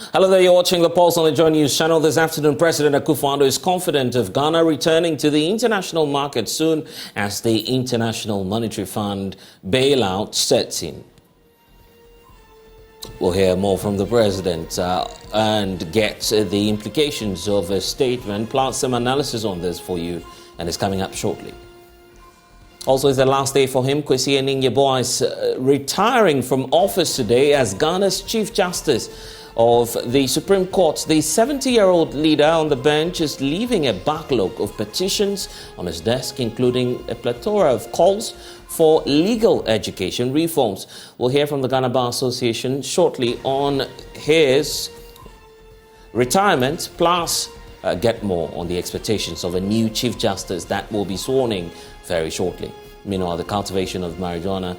Hello there, you're watching The Pulse on the Joy News channel. This afternoon, President Akufo-Addo is confident of Ghana returning to the international market soon as the International Monetary Fund bailout sets in. We'll hear more from the President and get the implications of a statement, plus some analysis on this for you, and it's coming up shortly. Also, it's the last day for him. Kwesi Nkrumah is retiring from office today as Ghana's Chief Justice of the Supreme Court. The 70-year-old leader on the bench is leaving a backlog of petitions on his desk, including a plethora of calls for legal education reforms. We'll hear from the Ghana Bar Association shortly on his retirement, plus get more on the expectations of a new Chief Justice that will be sworn in very shortly. Meanwhile, the cultivation of marijuana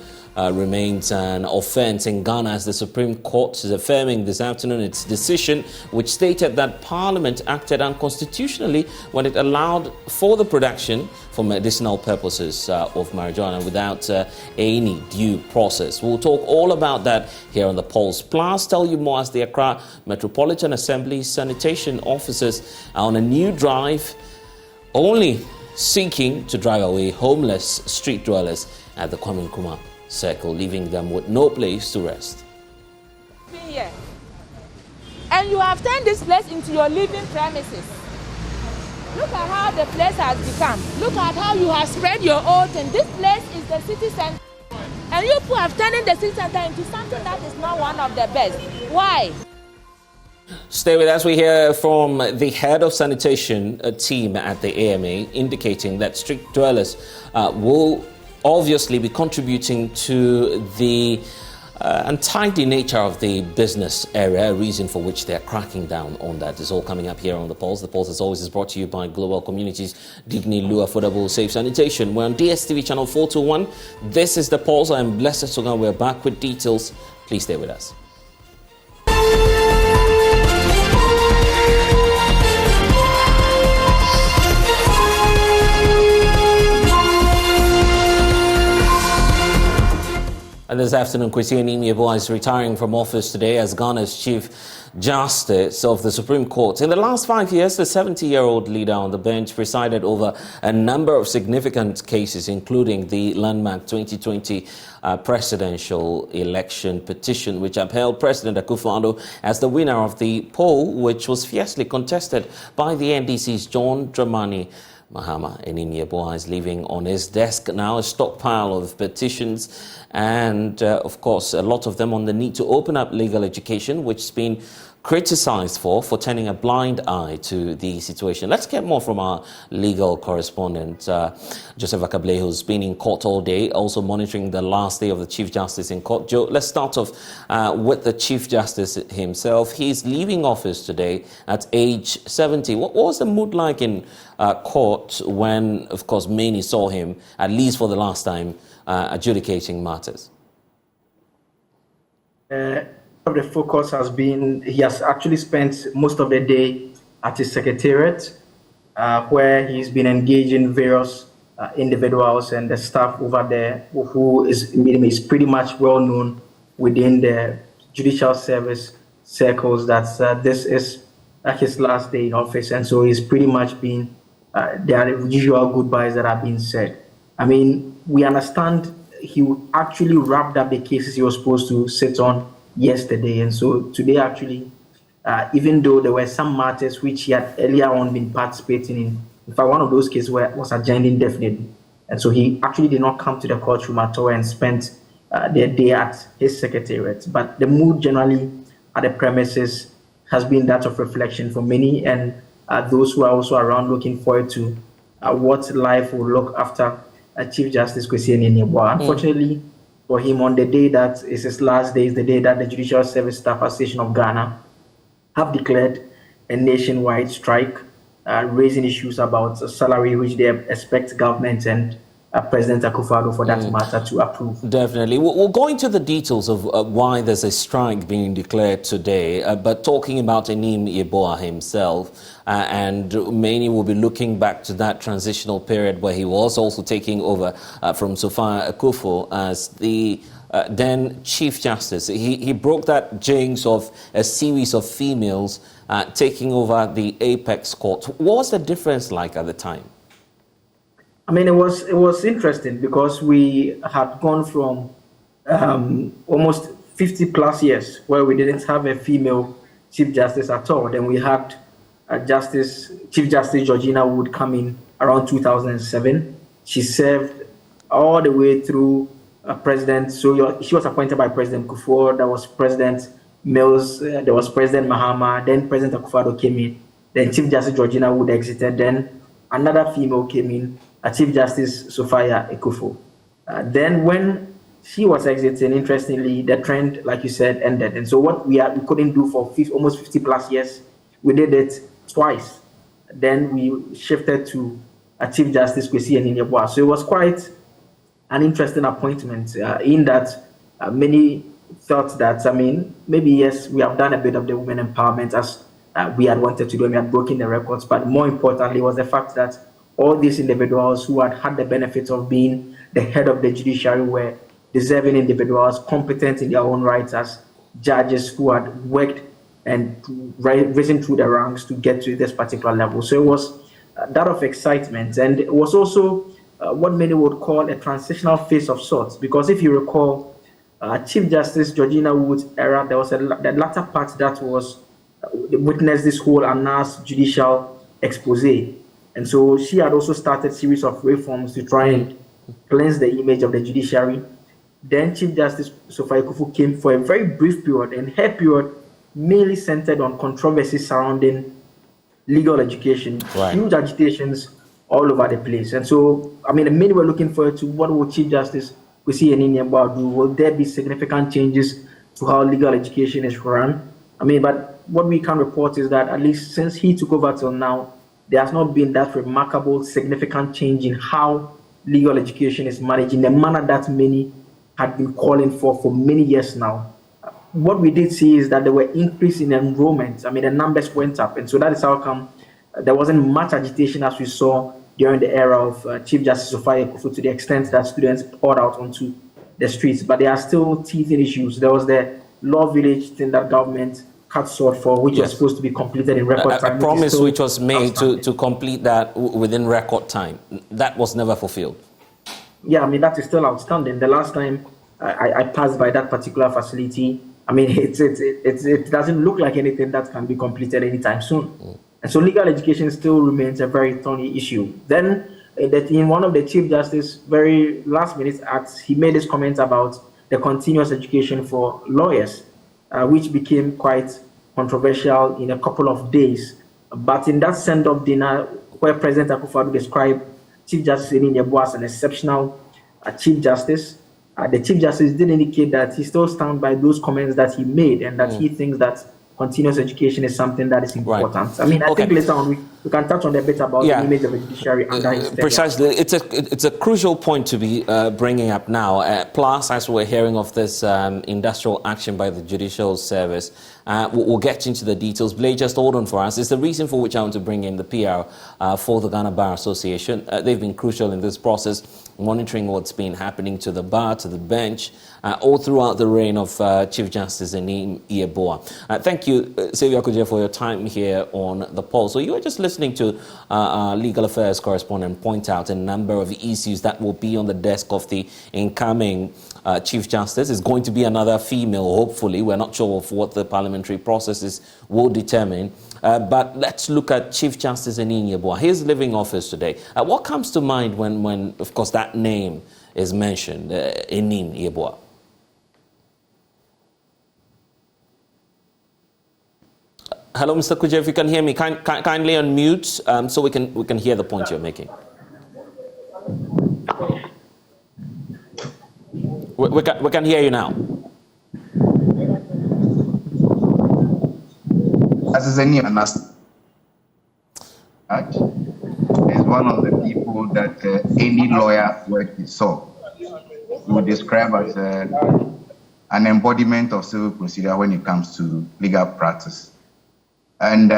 remains an offense in Ghana as the Supreme Court is affirming this afternoon its decision, which stated that Parliament acted unconstitutionally when it allowed for the production for medicinal purposes of marijuana without any due process. We'll talk all about that here on The Pulse. Plus, tell you more as the Accra Metropolitan Assembly sanitation officers are on a new drive, only seeking to drive away homeless street dwellers at the Kwame Nkrumah Circle, leaving them with no place to rest. Here. And you have turned this place into your living premises. Look at how the place has become. Look at how you have spread your oath, and this place is the city center. And you people have turned the city center into something that is not one of the best. Why? Stay with us. We hear from the head of sanitation team at the AMA, indicating that street dwellers will obviously be contributing to the untidy nature of the business area, a reason for which they're cracking down on that. It's all coming up here on The Pulse. The Pulse, as always, is brought to you by Global Communities, Digni Lu Affordable Safe Sanitation. We're on DSTV channel 421. This is The Pulse. I'm Blessed Sogan. We're back with details. Please stay with us. And this afternoon, Kwesi Nkrumah is retiring from office today as Ghana's Chief Justice of the Supreme Court. In the last 5 years, the 70-year-old leader on the bench presided over a number of significant cases, including the landmark 2020 presidential election petition, which upheld President Akufo-Addo as the winner of the poll, which was fiercely contested by the NDC's John Dramani Mahama. Nkrumah is leaving on his desk now a stockpile of petitions and, of course, a lot of them on the need to open up legal education, which has been criticized for turning a blind eye to the situation. Let's get more from our legal correspondent, Joseph Akable, who's been in court all day, also monitoring the last day of the Chief Justice in court. Joe, let's start off with the Chief Justice himself. He's leaving office today at age 70. What was the mood like in court when, of course, many saw him, at least for the last time, adjudicating matters? The focus has been, he has actually spent most of the day at his secretariat, where he's been engaging various individuals and the staff over there who is pretty much well known within the judicial service circles that this is his last day in office, and so he's pretty much been there are the usual goodbyes that have been said. I mean, we understand he actually wrapped up the cases he was supposed to sit on yesterday, and so today actually, even though there were some matters which he had earlier on been participating in fact one of those cases was adjourned indefinitely, and so he actually did not come to the courtroom at all and spent the day at his secretariat. But the mood generally at the premises has been that of reflection for many, and those who are also around looking forward to what life will look after Chief Justice Kwesi Nkrumah. Unfortunately for him, on the day that is his last day, is the day that the Judicial Service Staff Association of Ghana have declared a nationwide strike, raising issues about salary, which they expect government and President Akufo-Addo, for that matter, to approve. Definitely. We'll go into the details of why there's a strike being declared today, but talking about Nkrumah himself, and many will be looking back to that transitional period where he was also taking over from Sophia Akufo as the then Chief Justice. He broke that jinx of a series of females taking over the apex court. What was the difference like at the time? I mean, it was interesting because we had gone from almost 50 plus years where we didn't have a female Chief Justice at all. Then we had Chief Justice Georgina Wood come in around 2007. She served all the way through President. So she was appointed by President Kufuor. There was President Mills. There was President Mahama. Then President Akufo-Addo came in. Then Chief Justice Georgina Wood exited. Then another female came in, Chief Justice Sophia Ekufo. Then when she was exiting, interestingly, the trend, like you said, ended. And so what we couldn't do for almost 50 plus years, we did it twice. Then we shifted to Chief Justice Kwesi Enin-Yeboah. So it was quite an interesting appointment in that many thought that, I mean, maybe yes, we have done a bit of the women empowerment as we had wanted to do, and we had broken the records. But more importantly was the fact that all these individuals who had the benefit of being the head of the judiciary were deserving individuals, competent in their own rights as judges who had worked and risen through the ranks to get to this particular level. So it was that of excitement, and it was also what many would call a transitional phase of sorts, because if you recall, Chief Justice Georgina Wood's era, there was the latter part that was witnessed this whole announced judicial expose. And so she had also started a series of reforms to try and cleanse the image of the judiciary. Then Chief Justice Sophia Ekufo came for a very brief period, and her period mainly centered on controversies surrounding legal education, huge agitations all over the place. And so, I mean, many were looking forward to what will Chief Justice Kwesi Enin-Yeboah do? Will there be significant changes to how legal education is run? I mean, but what we can report is that at least since he took over till now, there has not been that remarkable, significant change in how legal education is managed in the manner that many had been calling for many years now. What we did see is that there were increase in enrollment. I mean, the numbers went up. And so that is how come there wasn't much agitation as we saw during the era of Chief Justice Sophia Ekufo, to the extent that students poured out onto the streets. But there are still teething issues. There was the Law Village thing that government cut short for, which was supposed to be completed in record time. A promise which was made to complete that within record time. That was never fulfilled. Yeah, I mean, that is still outstanding. The last time I passed by that particular facility, I mean, it doesn't look like anything that can be completed anytime soon. And so legal education still remains a very thorny issue. Then in one of the Chief Justice very last minute acts, he made this comment about the continuous education for lawyers, which became quite controversial in a couple of days. But in that send-off dinner where President Akufo-Addo described Chief Justice Enin-Yeboah as an exceptional Chief Justice, the Chief Justice did indicate that he still stands by those comments that he made, and that he thinks that continuous education is something that is important. Right. I mean, I think later on we can touch on a bit about the image of the judiciary under his tenure. Precisely. It's a crucial point to be bringing up now. Plus, as we're hearing of this industrial action by the Judicial Service, we'll get into the details. Blake, just hold on for us. It's the reason for which I want to bring in the PR for the Ghana Bar Association. They've been crucial in this process, monitoring what's been happening to the bar, to the bench, all throughout the reign of Chief Justice Enin-Yeboah. Thank you, Sylvia Kudje, for your time here on The Pulse. So you were just listening to our legal affairs correspondent point out a number of issues that will be on the desk of the incoming Chief Justice. Is going to be another female, hopefully. We're not sure of what the parliamentary processes will determine. But let's look at Chief Justice Enin-Yeboah. His living office today. What comes to mind when, of course, that name is mentioned, Enin-Yeboah? Hello, Mr. Kudje, if you can hear me, kindly unmute so we can hear the point you're making. We can hear you now. As any is one of the people that any lawyer worth his salt would describe as an embodiment of civil procedure when it comes to legal practice. And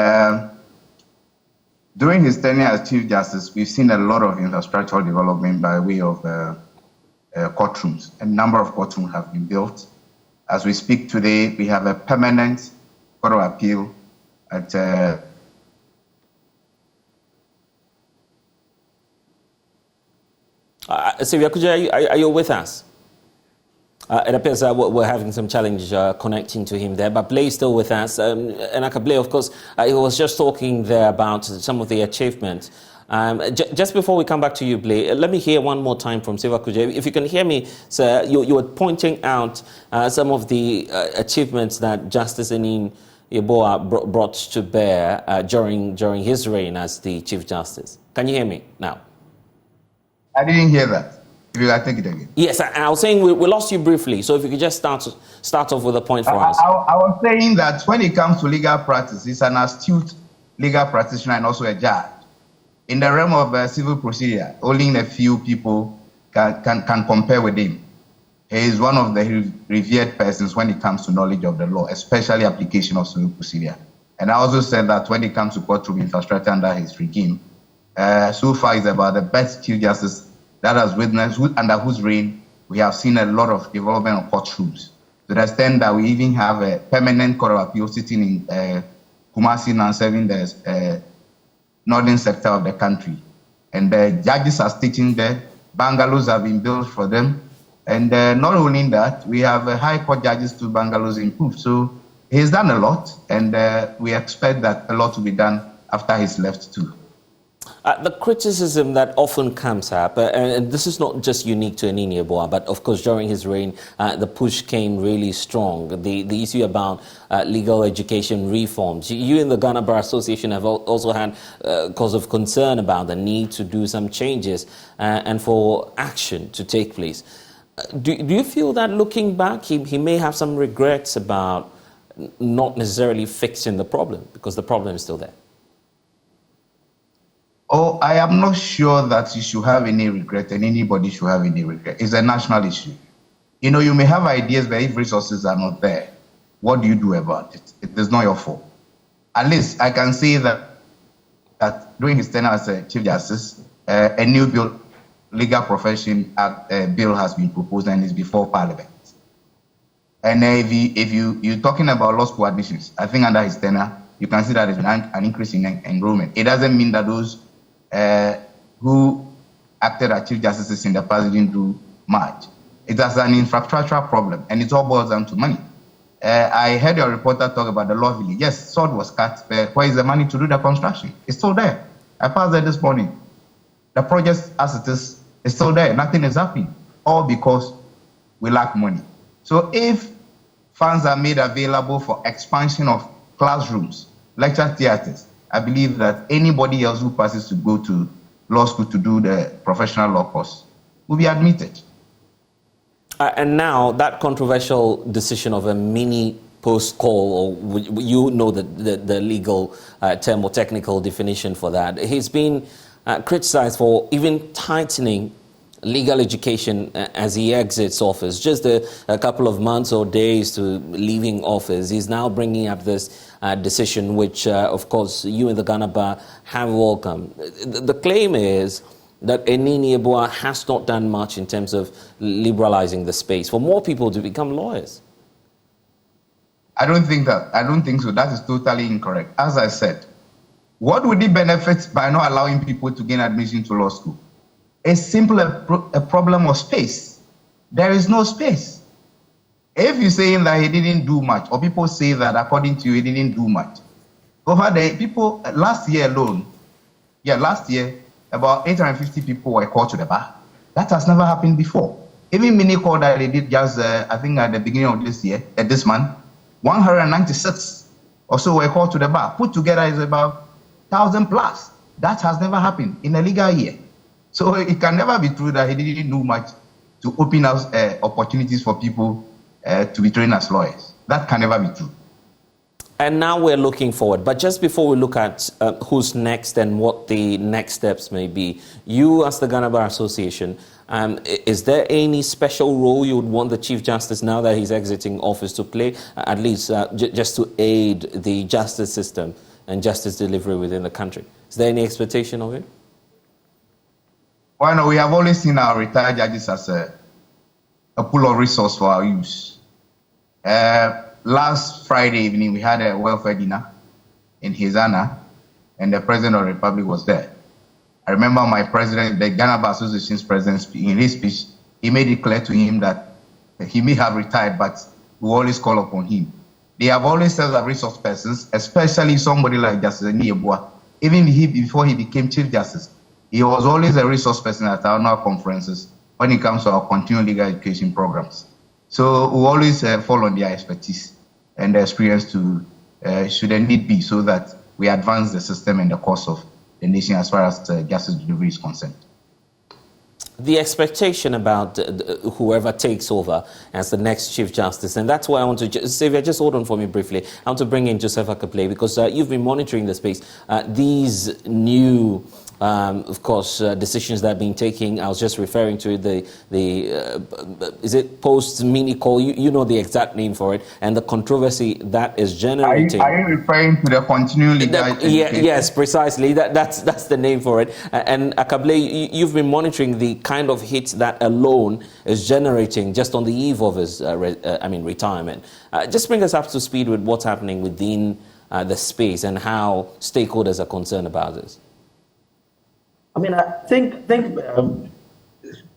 during his tenure as Chief Justice, we've seen a lot of infrastructural development by way of courtrooms. A number of courtrooms have been built. As we speak today, we have a permanent Court of Appeal at Sylvia Kudjo, are you with us? It appears that we're having some challenge connecting to him there, but Blaise still with us. And Blaise, of course, he was just talking there about some of the achievements. Just before we come back to you, Blaise, let me hear one more time from Sylvia Kudjo. If you can hear me, sir, you were pointing out some of the achievements that Justice Enin Yeboah brought to bear during his reign as the Chief Justice. Can you hear me now? I didn't hear that. If you can take it again. Yes, I was saying we lost you briefly, so if you could just start off with a point for us. I was saying that when it comes to legal practice, he's an astute legal practitioner and also a judge. In the realm of civil procedure, only a few people can compare with him. He is one of the revered persons when it comes to knowledge of the law, especially application of civil procedure. And I also said that when it comes to courtroom infrastructure under his regime, so far is about the best Chief Justice that has witnessed, under whose reign we have seen a lot of development of courtrooms, to the extent that we even have a permanent Court of Appeal sitting in Kumasi and serving the northern sector of the country. And the judges are sitting there, bungalows have been built for them, and not only that, we have high court judges to bungalows improved. So he's done a lot, and we expect that a lot will be done after he's left too. The criticism that often comes up, and this is not just unique to Enin Yeboah, but of course during his reign, the push came really strong. The issue about legal education reforms. You in the Ghana Bar Association have also had cause of concern about the need to do some changes and for action to take place. Do you feel that looking back, he may have some regrets about not necessarily fixing the problem, because the problem is still there? Oh, I am not sure that you should have any regret and anybody should have any regret. It's a national issue. You know, you may have ideas, but if resources are not there, what do you do about it? It is not your fault. At least I can say that during his tenure as a Chief Justice, a new bill, Legal Profession Act bill has been proposed and is before Parliament. And if you're talking about law school admissions, I think under his tenure, you can see that there's an increase in enrollment. It doesn't mean that those who acted as Chief Justices in the past didn't do much. It has an infrastructural problem, and it all boils down to money. I heard your reporter talk about the law village. Yes, sword was cut, but where is the money to do the construction? It's still there. I passed there this morning. The project as it is still there. Nothing is happening, all because we lack money. So if funds are made available for expansion of classrooms, lecture theaters, I believe that anybody else who passes to go to law school to do the professional law course will be admitted. And now that controversial decision of a mini post call, or you know the legal term or technical definition for that, he's been criticized for even tightening legal education as he exits office. Just a couple of months or days to leaving office, he's now bringing up this decision, which, of course, you in the Ghana Bar have welcomed. The claim is that Enin Yeboah has not done much in terms of liberalizing the space for more people to become lawyers. I don't think so. That is totally incorrect. As I said, what would it benefit by not allowing people to gain admission to law school? It's simply a problem of space. There is no space. If you're saying that he didn't do much, or people say that according to you, he didn't do much, over the people, last year alone, about 850 people were called to the bar. That has never happened before. Even mini call that they did just, I think at the beginning of this month, 196 or so were called to the bar. Put together is about 1,000 plus. That has never happened in a legal year. So it can never be true that he didn't do much to open up opportunities for people to be trained as lawyers. That can never be true. And now we're looking forward. But just before we look at who's next and what the next steps may be, you as the Ghana Bar Association, is there any special role you would want the Chief Justice, now that he's exiting office, to play, at least just to aid the justice system and justice delivery within the country? Is there any expectation of it? Well, no, we have always seen our retired judges as a pool of resource for our use. Last Friday evening, we had a welfare dinner in his honor, and the President of the Republic was there. I remember my president, the Ghana Bar Association's president, in his speech, he made it clear to him that he may have retired, but we always call upon him. They have always said that resource persons, especially somebody like Justice Niyebua, even before he became Chief Justice, he was always a resource person at our annual conferences when it comes to our continuing legal education programs. So we always fall on their expertise and their experience to, should there need be, so that we advance the system and the course of the nation as far as justice delivery is concerned. The expectation about whoever takes over as the next Chief Justice, and that's why I want to, Xavier, just hold on for me briefly. I want to bring in Joseph Akaple, because you've been monitoring the space. These new, of course, decisions that have been taken. I was just referring to is it post-mini call? You know the exact name for it, and the controversy that is generating. Are you referring to the continuing legal education? Yes, precisely. That's the name for it. And Akaple, you've been monitoring the kind of hit that alone is generating just on the eve of his retirement. Just bring us up to speed with what's happening within the space and how stakeholders are concerned about this. I mean, I think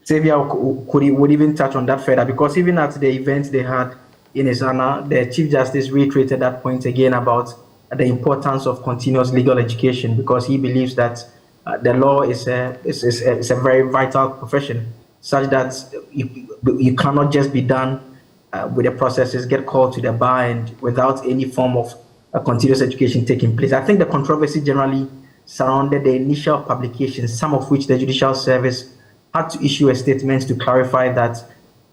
Xavier would even touch on that further, because even at the event they had in his honor, the Chief Justice reiterated that point again about the importance of continuous legal education, because he believes that the law is a very vital profession, such that you cannot just be done with the processes, get called to the bar, and without any form of continuous education taking place. I think the controversy generally surrounded the initial publications, some of which the Judicial Service had to issue a statement to clarify that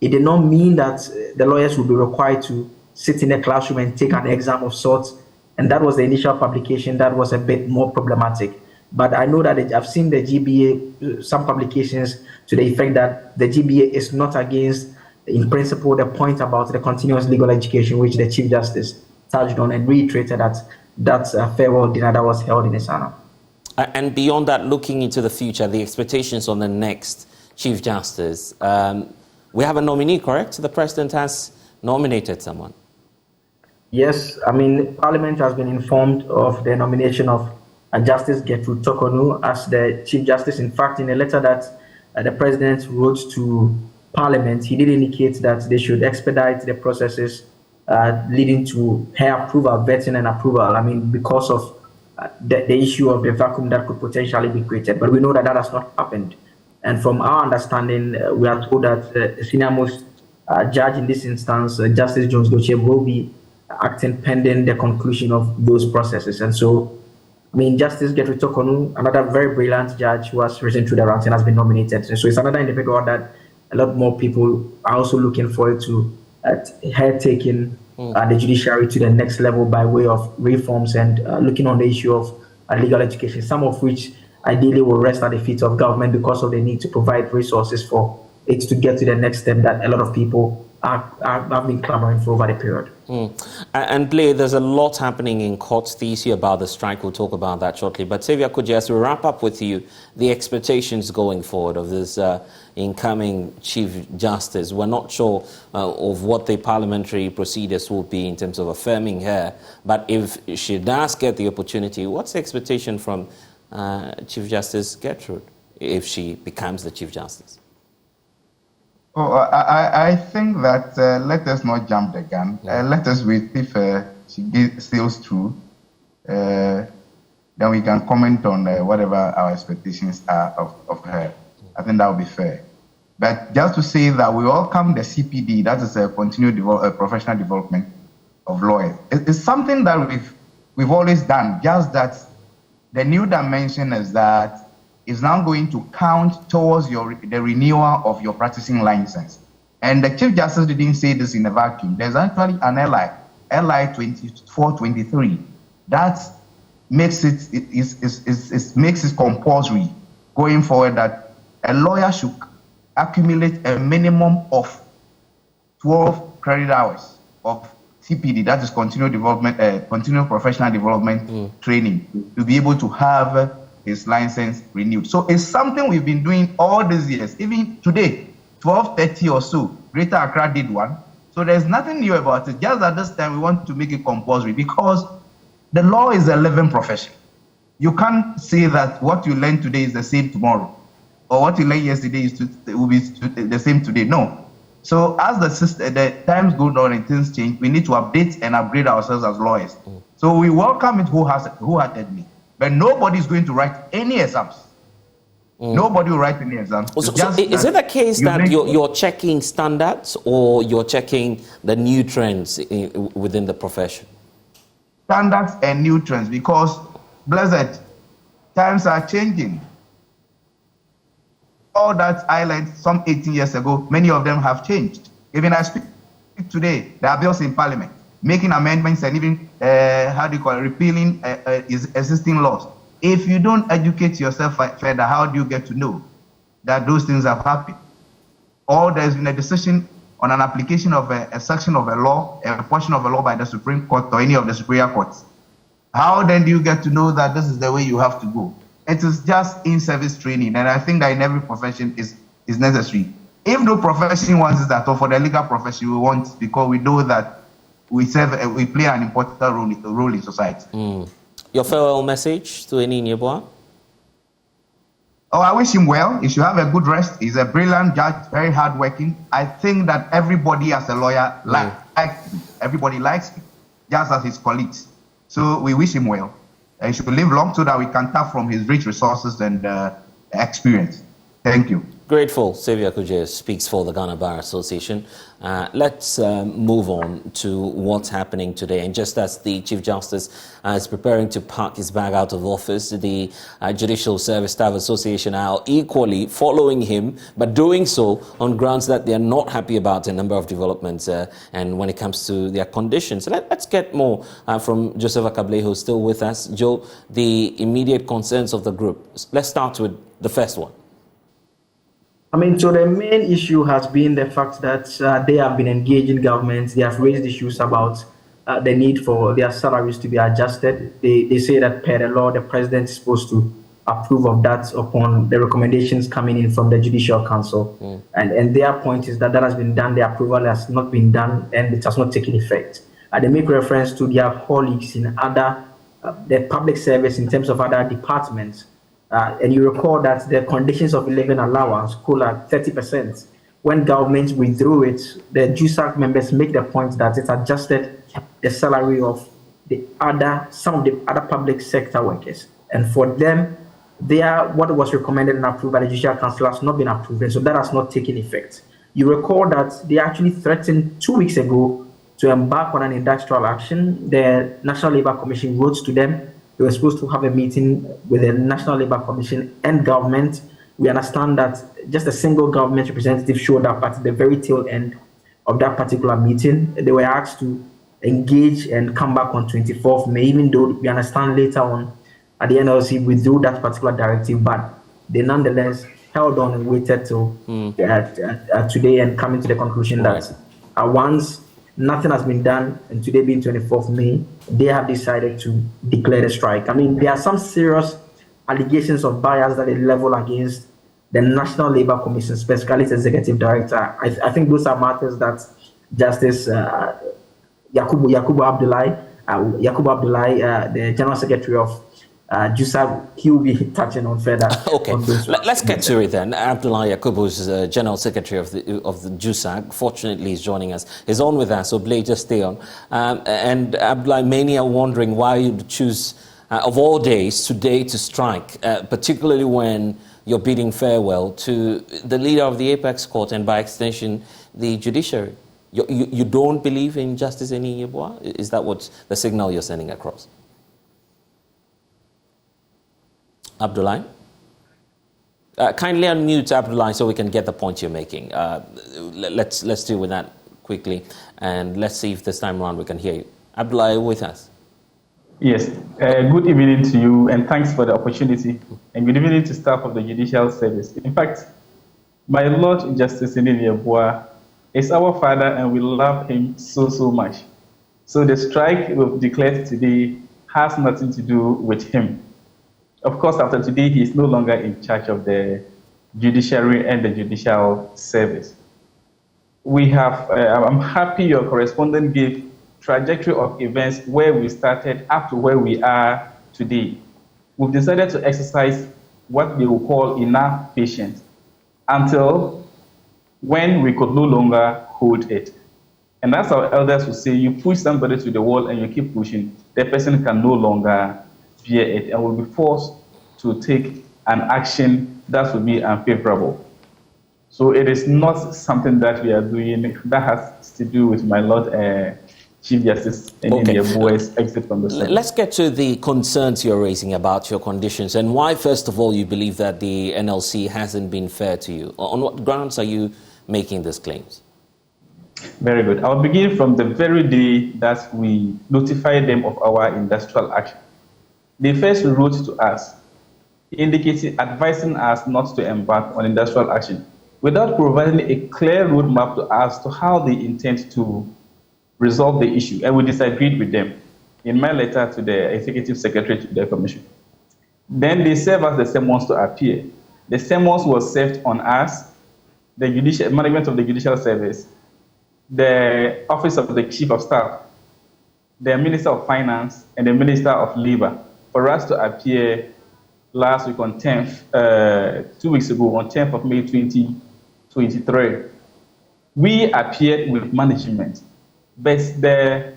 it did not mean that the lawyers would be required to sit in a classroom and take an exam of sorts. And that was the initial publication that was a bit more problematic. But I know that I've seen the GBA, some publications to the effect that the GBA is not against, in principle, the point about the continuous legal education, which the Chief Justice touched on and reiterated that farewell dinner that was held in his honor. And beyond that, looking into the future, the expectations on the next Chief Justice, we have a nominee, correct? The President has nominated someone. Yes, I mean, Parliament has been informed of the nomination of Justice Gertrude Tokonu as the Chief Justice. In fact, in a letter that the President wrote to Parliament, he did indicate that they should expedite the processes leading to her approval, vetting and approval. I mean, because of the issue of the vacuum that could potentially be created. But we know that has not happened. And from our understanding, we are told that the senior-most judge in this instance, Justice Jones Doche, will be acting pending the conclusion of those processes. And so, I mean, Justice Gertrude Tokonu, another very brilliant judge who has risen through the ranks and has been nominated. And so it's another individual that a lot more people are also looking forward to her taking the judiciary to the next level by way of reforms and looking on the issue of legal education, some of which ideally will rest at the feet of government because of the need to provide resources for it to get to the next step that a lot of people have been clamoring for over the period. And Blair, there's a lot happening in courts this year about the strike. We'll talk about that shortly. But Xavier, could you, as we wrap up with you, the expectations going forward of this incoming Chief Justice? We're not sure of what the parliamentary procedures will be in terms of affirming her. But if she does get the opportunity, what's the expectation from Chief Justice Gertrude if she becomes the Chief Justice? Oh, I think that let us not jump the gun. Let us wait if she sails through. Then we can comment on whatever our expectations are of her. I think that would be fair. But just to say that we welcome the CPD, that is a continued professional development of lawyers. It's something that we've always done. Just that the new dimension is that is now going to count towards the renewal of your practicing license. And the Chief Justice didn't say this in a vacuum. There's actually an LI 2423, that makes it makes it compulsory going forward that a lawyer should accumulate a minimum of 12 credit hours of CPD, that is continual development, continual professional development training, to be able to have his license renewed. So it's something we've been doing all these years. Even today, 12:30 or so, Greater Accra did one. So there's nothing new about it. Just at this time, we want to make it compulsory because the law is a living profession. You can't say that what you learn today is the same tomorrow, or what you learned yesterday will be the same today. No. So as the times go on and things change, we need to update and upgrade ourselves as lawyers. So we welcome it wholeheartedly. But nobody is going to write any exams. Nobody will write any exams. So is it the case that you're checking standards or you're checking the new trends within the profession? Standards and new trends, because, blessed, times are changing. All that I learned some 18 years ago, many of them have changed. Even I speak today, there are bills in Parliament making amendments and even, repealing existing laws. If you don't educate yourself further, how do you get to know that those things have happened? Or there's been a decision on an application of a section of a law, a portion of a law by the Supreme Court or any of the superior courts. How then do you get to know that this is the way you have to go? It is just in-service training, and I think that in every profession is necessary. If no profession wants it at all, for the legal profession we want, because we know that we play an important role in society. Your farewell message to any Yeboah? Oh, I wish him well. He should have a good rest. He's a brilliant judge, very hardworking. I think that everybody as a lawyer likes him. Everybody likes him, just as his colleagues. So we wish him well. He should live long so that we can tap from his rich resources and experience. Thank you. Grateful. Xavier Kujie speaks for the Ghana Bar Association. Let's move on to what's happening today. And just as the Chief Justice is preparing to pack his bag out of office, the Judicial Service Staff Association are equally following him, but doing so on grounds that they are not happy about a number of developments and when it comes to their conditions. So let's get more from Joseph Akable, who's still with us. Joe, the immediate concerns of the group. Let's start with the first one. I mean, so the main issue has been the fact that they have been engaging governments. They have raised issues about the need for their salaries to be adjusted. They say that per the law, the president is supposed to approve of that upon the recommendations coming in from the Judicial Council. And their point is that has been done, the approval has not been done, and it has not taken effect. They make reference to their colleagues in other, the public service in terms of other departments. And you recall that the conditions of living allowance cool at 30%. When governments withdrew it, the JUSAC members make the point that it adjusted the salary of some of the other public sector workers. And for them, what was recommended and approved by the Judicial Council has not been approved, and so that has not taken effect. You recall that they actually threatened 2 weeks ago to embark on an industrial action. The National Labour Commission wrote to them. They were supposed to have a meeting with the National Labour Commission and government. We understand that just a single government representative showed up at the very tail end of that particular meeting. They were asked to engage and come back on 24th May, even though we understand later on at the NLC withdrew that particular directive, but they nonetheless held on and waited till today and coming to the conclusion that once nothing has been done, and today being 24th May, they have decided to declare the strike. I mean, there are some serious allegations of bias that they level against the National Labour Commission, specifically its executive director. I think those are matters that Justice Yakubu Abdullahi, the General Secretary of JUSAG, he will be touching on further. Okay, let's get to it then. Abdullahi Yakubu is General Secretary of the JUSAG. Fortunately, he's joining us. He's on with us, so Blake, just stay on. And Abdullahi, many are wondering why you choose, of all days, today to strike, particularly when you're bidding farewell to the leader of the Apex Court and, by extension, the judiciary. You don't believe in Justice Eni Yeboah? Is that what the signal you're sending across? Abdullahi? Kindly unmute Abdullahi so we can get the point you're making. Let's deal with that quickly, and let's see if this time around we can hear you. Abdullahi, with us? Yes. Good evening to you, and thanks for the opportunity. And good evening to staff of the Judicial Service. In fact, my Lord Justice Eni Yeboah is our father, and we love him so much. So the strike we've declared today has nothing to do with him. Of course, after today, he is no longer in charge of the judiciary and the judicial service. I'm happy your correspondent gave trajectory of events where we started up to where we are today. We've decided to exercise what they will call enough patience until when we could no longer hold it. And as our elders would say, you push somebody to the wall and you keep pushing, the person can no longer bear it and will be forced to take an action that will be unfavorable. So it is not something that we are doing that has to do with my Lord Chief Justice in India Boy's exit from the Senate. Let's get to the concerns you're raising about your conditions and why, first of all, you believe that the NLC hasn't been fair to you. On what grounds are you making these claims? Very good. I'll begin from the very day that we notified them of our industrial action. They first wrote to us, advising us not to embark on industrial action, without providing a clear roadmap to us to how they intend to resolve the issue. And we disagreed with them in my letter to the Executive Secretary to the Commission. Then they served us the summons to appear. The summons was served on us, the management of the Judicial Service, the Office of the Chief of Staff, the Minister of Finance, and the Minister of Labor for us to appear last week on 10th, 2 weeks ago, on 10th of May 2023. We appeared with management, but the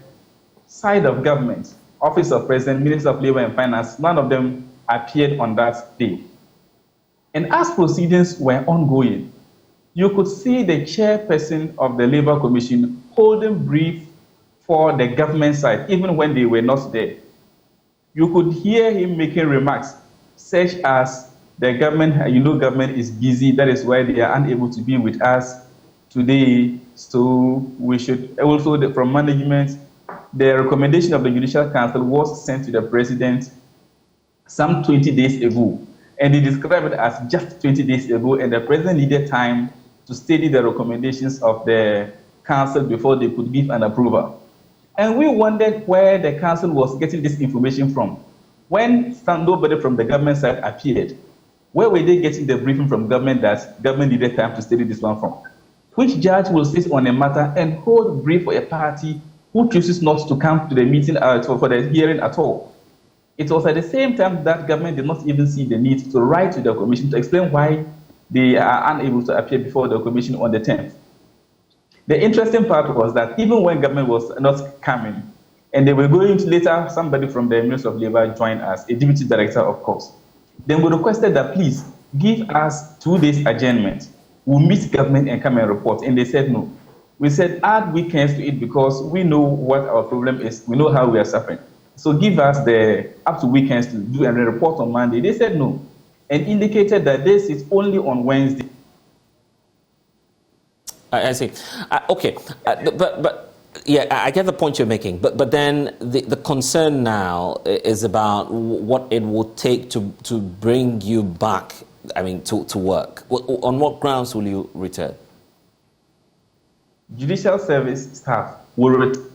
side of government, Office of President, Minister of Labor and Finance, none of them appeared on that day. And as proceedings were ongoing, you could see the chairperson of the Labor Commission holding brief for the government side, even when they were not there. You could hear him making remarks such as the government, government is busy, that is why they are unable to be with us today. So we should also, from management, the recommendation of the Judicial Council was sent to the president some 20 days ago. And he described it as just 20 days ago, and the president needed time to study the recommendations of the council before they could give an approval. And we wondered where the council was getting this information from. When nobody from the government side appeared, where were they getting the briefing from government that government needed time to study this one from? Which judge will sit on a matter and hold brief for a party who chooses not to come to the meeting for the hearing at all? It was at the same time that government did not even see the need to write to the commission to explain why they are unable to appear before the commission on the 10th. The interesting part was that even when government was not coming, and they were going to later, somebody from the Ministry of Labor joined us, a deputy director, of course. Then we requested that please give us 2 days adjournment. We'll meet government and come and report. And they said no. We said add weekends to it because we know what our problem is. We know how we are suffering. So give us the up to weekends to do a report on Monday. They said no, and indicated that this is only on Wednesday. I see. Okay, but yeah, I get the point you're making. But then the concern now is about what it will take to bring you back. I mean, to work. On what grounds will you return? Judicial Service staff will return.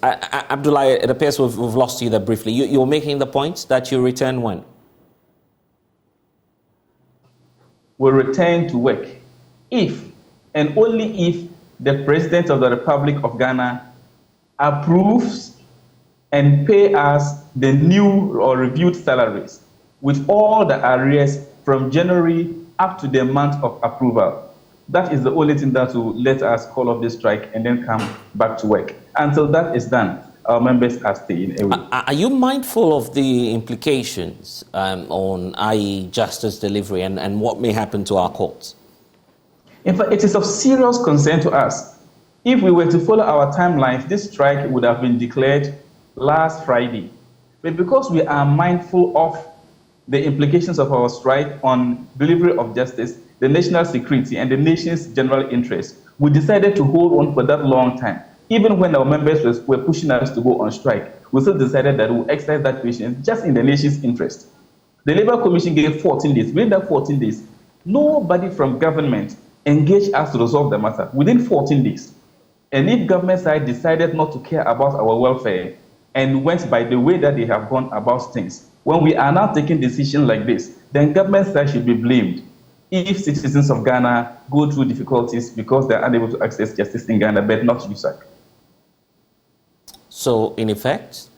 Abdullah, it appears we've lost you there briefly. You're making the point that you return when? Will return to work if and only if the President of the Republic of Ghana approves and pay us the new or reviewed salaries with all the arrears from January up to the month of approval. That is the only thing that will let us call off this strike and then come back to work. Until that is done, our members are staying away. Are you mindful of the implications on, i.e., justice delivery and what may happen to our courts? In fact, it is of serious concern to us. If we were to follow our timelines, this strike would have been declared last Friday. But because we are mindful of the implications of our strike on delivery of justice, the national security, and the nation's general interest, we decided to hold on for that long time. Even when our members were pushing us to go on strike, we still decided that we would exercise that patience just in the nation's interest. The Labour Commission gave 14 days. Within that 14 days, nobody from government engaged us to resolve the matter within 14 days. And if government side decided not to care about our welfare and went by the way that they have gone about things, when we are now taking decisions like this, then government side should be blamed. if citizens of Ghana go through difficulties because they are unable to access justice in Ghana, but not USAC. So, in effect?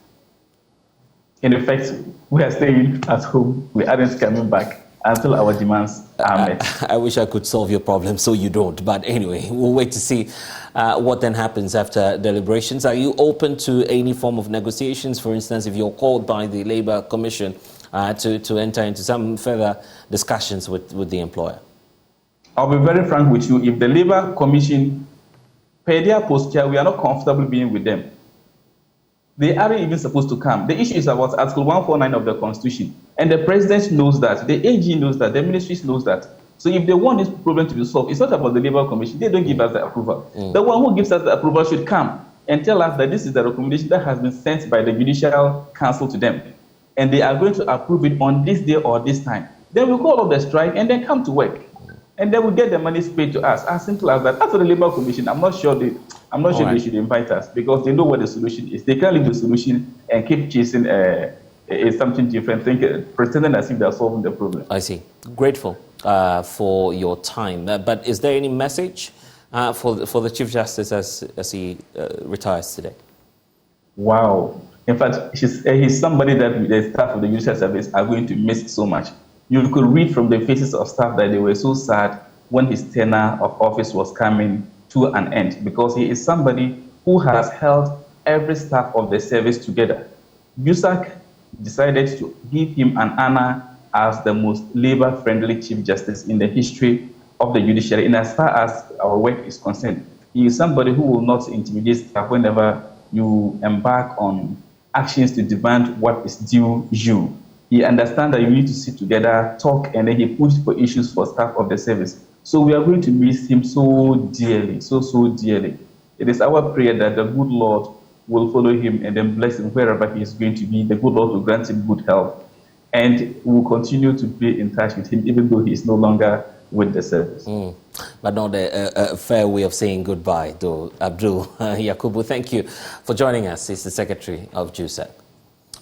In effect, we are staying at home. We aren't coming back until our demands are met. I wish I could solve your problem, so you don't. But anyway, we'll wait to see what then happens after deliberations. Are you open to any form of negotiations? For instance, if you're called by the Labour Commission to enter into some further discussions with the employer? I'll be very frank with you. If the Labour Commission, per their posture, we are not comfortable being with them. They aren't even supposed to come. The issue is about Article 149 of the Constitution. And the President knows that, the AG knows that, the ministries knows that. So if they want this problem to be solved, it's not about the Labour Commission. They don't give us the approval. The one who gives us the approval should come and tell us that this is the recommendation that has been sent by the Judicial Council to them. And they are going to approve it on this day or this time. Then we'll call off the strike and then come to work. And then we'll get the money paid to us. As simple as that. As for the Labour Commission, I'm not sure they should invite us because they know what the solution is. They can't leave the solution and keep chasing something different, pretending as if they're solving the problem. I see. Grateful for your time. But is there any message for the Chief Justice as he retires today? Wow. In fact, he's somebody that the staff of the Judicial Service are going to miss so much. You could read from the faces of staff that they were so sad when his tenure of office was coming to an end, because he is somebody who has held every staff of the service together. USAC decided to give him an honor as the most labor-friendly Chief Justice in the history of the judiciary. And as far as our work is concerned, he is somebody who will not intimidate staff whenever you embark on actions to demand what is due you. He understands that you need to sit together, talk, and then he pushes for issues for staff of the service. So we are going to miss him so dearly, so dearly. It is our prayer that the good Lord will follow him and then bless him wherever he is going to be. The good Lord will grant him good health. And we'll continue to be in touch with him, even though he is no longer with the service. But not a fair way of saying goodbye, though. Abdul Yakubu, thank you for joining us. He's the Secretary of JUSEC.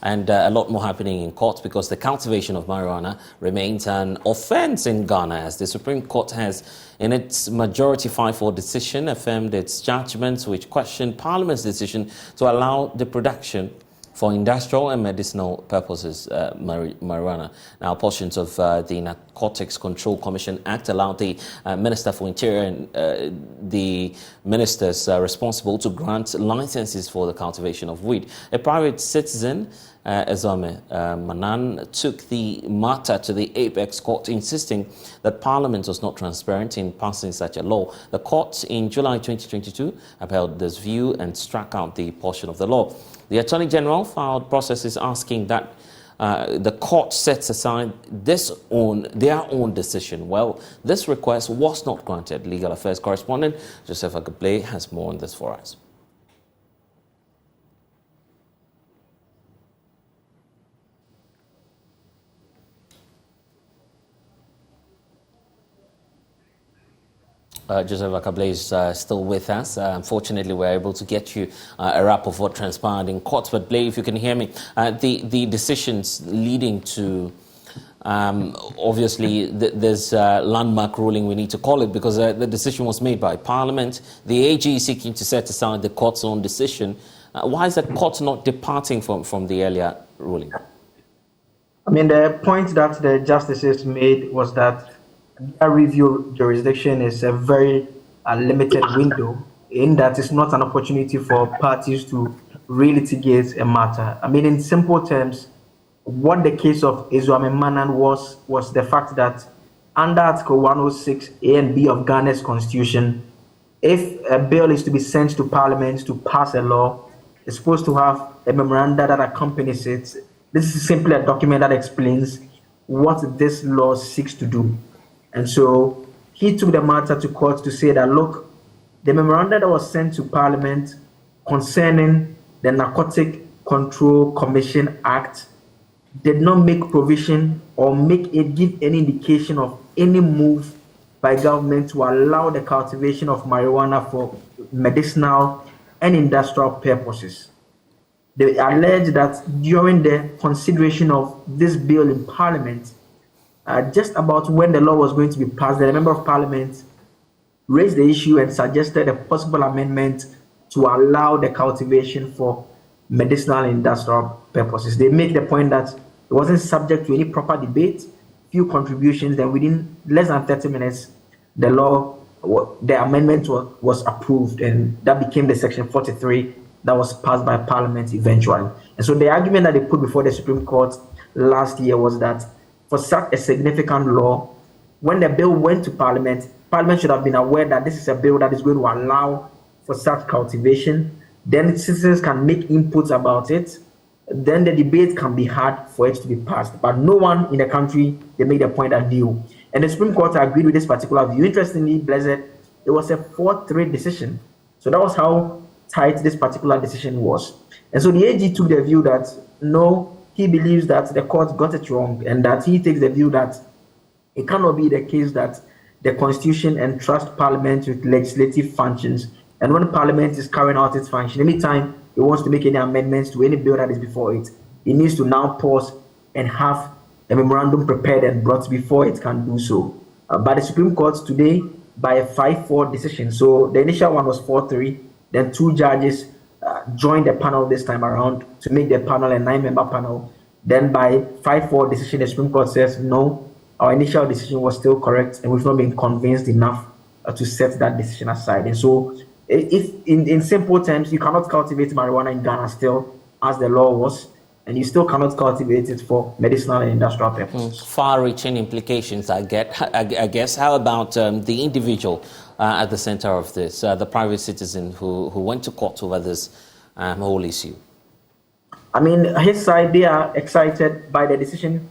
And a lot more happening in court because the cultivation of marijuana remains an offense in Ghana, as the Supreme Court has, in its majority 5-4 decision, affirmed its judgments which questioned Parliament's decision to allow the production for industrial and medicinal purposes, marijuana. Now, portions of the Narcotics Control Commission Act allowed the Minister for Interior and the ministers responsible to grant licenses for the cultivation of weed. A private citizen, Ezome Manan, took the matter to the Apex Court, insisting that Parliament was not transparent in passing such a law. The court in July 2022 upheld this view and struck out the portion of the law. The Attorney General filed processes asking that the court sets aside their own decision. Well, this request was not granted. Legal Affairs correspondent Joseph Agable has more on this for us. Joseph Akable is still with us. Unfortunately, we're able to get you a wrap of what transpired in court. But Blay, if you can hear me, the decisions leading to, obviously, there's a landmark ruling, we need to call it, because the decision was made by Parliament. The AG is seeking to set aside the court's own decision. Why is the court not departing from the earlier ruling? I mean, the point that the justices made was that a review jurisdiction is a very limited window, in that it's not an opportunity for parties to relitigate a matter. I mean, in simple terms, what the case of Ezome Manan was the fact that under Article 106 A and B of Ghana's Constitution, if a bill is to be sent to Parliament to pass a law, it's supposed to have a memoranda that accompanies it. This is simply a document that explains what this law seeks to do. And so he took the matter to court to say that, look, the memoranda that was sent to Parliament concerning the Narcotic Control Commission Act did not make provision or give any indication of any move by government to allow the cultivation of marijuana for medicinal and industrial purposes. They allege that during the consideration of this bill in Parliament, just about when the law was going to be passed, the Member of Parliament raised the issue and suggested a possible amendment to allow the cultivation for medicinal and industrial purposes. They make the point that it wasn't subject to any proper debate, few contributions, then within less than 30 minutes, the amendment was approved, and that became the Section 43 that was passed by Parliament eventually. And so the argument that they put before the Supreme Court last year was that for such a significant law, when the bill went to Parliament, Parliament should have been aware that this is a bill that is going to allow for such cultivation. Then citizens can make inputs about it. Then the debate can be had for it to be passed. But no one in the country, they made a point at deal. And the Supreme Court agreed with this particular view. Interestingly, Blessed, it was a 4-3 decision. So that was how tight this particular decision was. And so the AG took the view that, no, he believes that the court got it wrong, and that he takes the view that it cannot be the case that the Constitution entrusts Parliament with legislative functions. And when Parliament is carrying out its function, anytime it wants to make any amendments to any bill that is before it, it needs to now pause and have a memorandum prepared and brought before it can do so. But the Supreme Court today, by a 5-4 decision, so the initial one was 4-3, then 2 judges joined the panel this time around to make the panel a 9-member panel. Then by 5-4 decision, the Supreme Court says, no, our initial decision was still correct, and we've not been convinced enough to set that decision aside. And so, if in simple terms, you cannot cultivate marijuana in Ghana still, as the law was, and you still cannot cultivate it for medicinal and industrial purposes. Far-reaching implications, I guess. How about the individual at the center of this, the private citizen who went to court over this whole issue? I mean, his side, they are excited by the decision.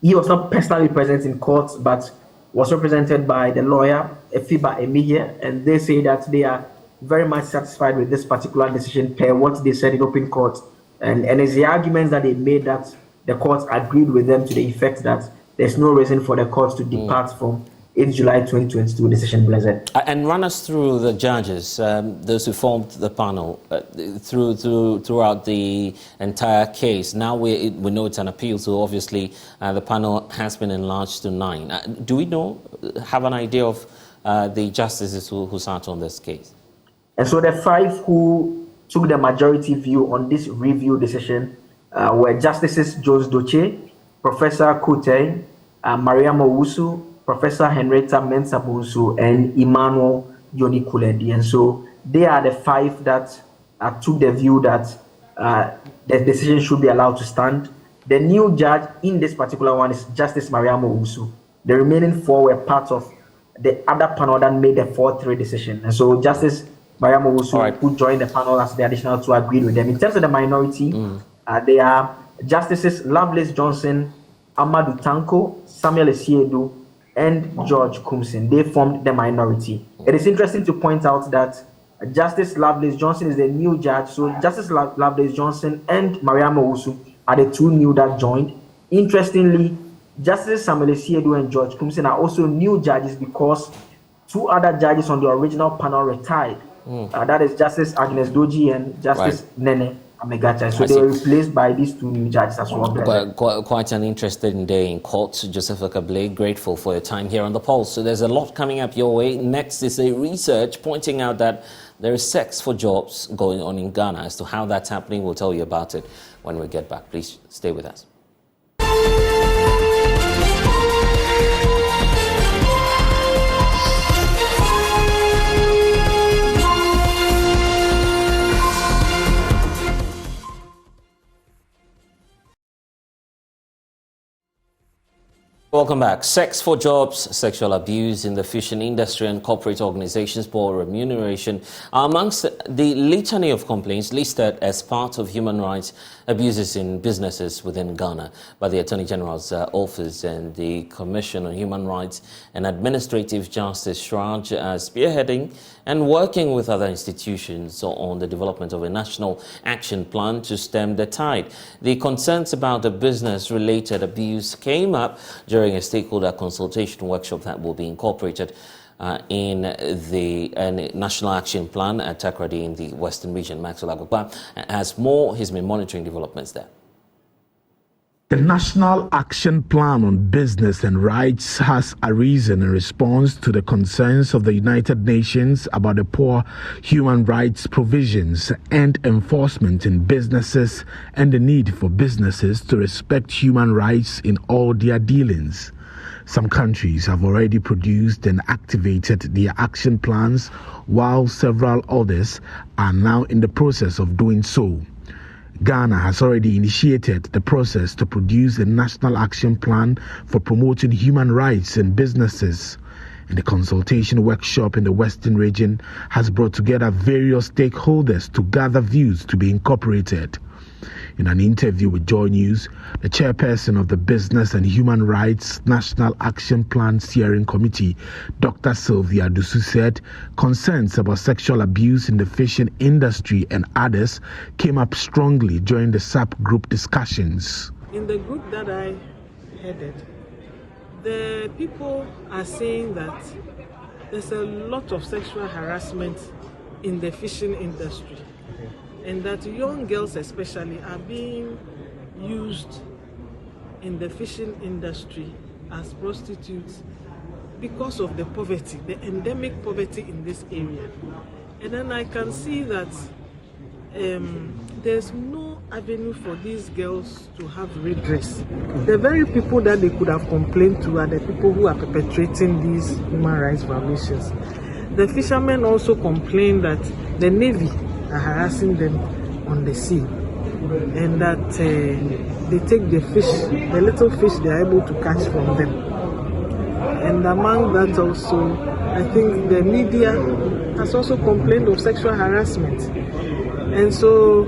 He was not personally present in court, but was represented by the lawyer, Efiba Emiye, and they say that they are very much satisfied with this particular decision per what they said in open court. And it's the arguments that they made that the court agreed with them to the effect that there's no reason for the court to depart from 8 July 2022 decision, Blessed. And run us through the judges, those who formed the panel throughout the entire case. Now we know it's an appeal, so obviously the panel has been enlarged to 9. Do we have an idea of the justices who sat on this case? And so the 5 who took the majority view on this review decision were Justices Jose Doche, Professor Kute, Mariam Owusu, Professor Henrietta Mensah-Bonsu, and Emmanuel Yoni Kuledi. And so they are the 5 that took the view that the decision should be allowed to stand. The new judge in this particular one is Justice Mariam Owusu. The remaining 4 were part of the other panel that made the 4-3 decision. And so Justice Mariam Owusu, who joined the panel as the additional 2, agreed with them. In terms of the minority, they are Justices Lovelace Johnson, Amadou Tanko, Samuel Esiedu, and George Kumsin. They formed the minority. It is interesting to point out that Justice Lovelace Johnson is the new judge. So Justice Lovelace Johnson and Mariam Owusu are the 2 new that joined. Interestingly, Justice Samuel Esiedu and George Kumsin are also new judges because 2 other judges on the original panel retired. That is Justice Agnes Doji and Justice Nene Amegacha. So they were replaced by these 2 new judges as well. Quite an interesting day in court. Joseph Okable, grateful for your time here on The Pulse. So there's a lot coming up your way. Next is a research pointing out that there is sex for jobs going on in Ghana. As to how that's happening, we'll tell you about it when we get back. Please stay with us. Welcome back. Sex for jobs, sexual abuse in the fishing industry and corporate organizations for remuneration are amongst the litany of complaints listed as part of human rights abuses in businesses within Ghana by the Attorney General's office and the Commission on Human Rights and Administrative Justice, SHRAJ, spearheading and working with other institutions on the development of a national action plan to stem the tide. The concerns about the business-related abuse came up during a stakeholder consultation workshop that will be incorporated in the National Action Plan at Accra in the Western Region. Maxwell Agbopa has more. He's been monitoring developments there. The National Action Plan on Business and Rights has arisen in response to the concerns of the United Nations about the poor human rights provisions and enforcement in businesses and the need for businesses to respect human rights in all their dealings. Some countries have already produced and activated their action plans, while several others are now in the process of doing so. Ghana has already initiated the process to produce a national action plan for promoting human rights in businesses. And the consultation workshop in the Western region has brought together various stakeholders to gather views to be incorporated. In an interview with Joy News, the chairperson of the Business and Human Rights National Action Plan Steering Committee, Dr. Sylvia Dusu, said concerns about sexual abuse in the fishing industry and others came up strongly during the SAP group discussions. In the group that I headed, the people are saying that there's a lot of sexual harassment in the fishing industry, and that young girls especially are being used in the fishing industry as prostitutes because of the poverty, the endemic poverty in this area. And then I can see that there's no avenue for these girls to have redress. The very people that they could have complained to are the people who are perpetrating these human rights violations. The fishermen also complain that the Navy are harassing them on the sea, and that they take the fish, the little fish they are able to catch from them. And among that also, I think the media has also complained of sexual harassment. And so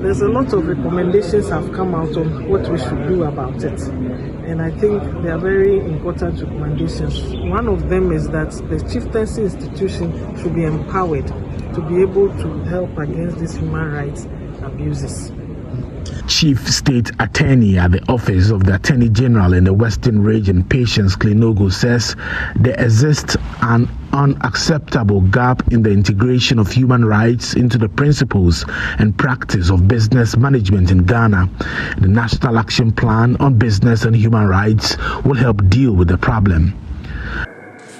there's a lot of recommendations have come out on what we should do about it. And I think they are very important recommendations. One of them is that the chieftaincy institution should be empowered to be able to help against these human rights abuses. Chief State Attorney at the Office of the Attorney General in the Western Region, Patience Klinogo, says there exists an unacceptable gap in the integration of human rights into the principles and practice of business management in Ghana. The National Action Plan on Business and Human Rights will help deal with the problem.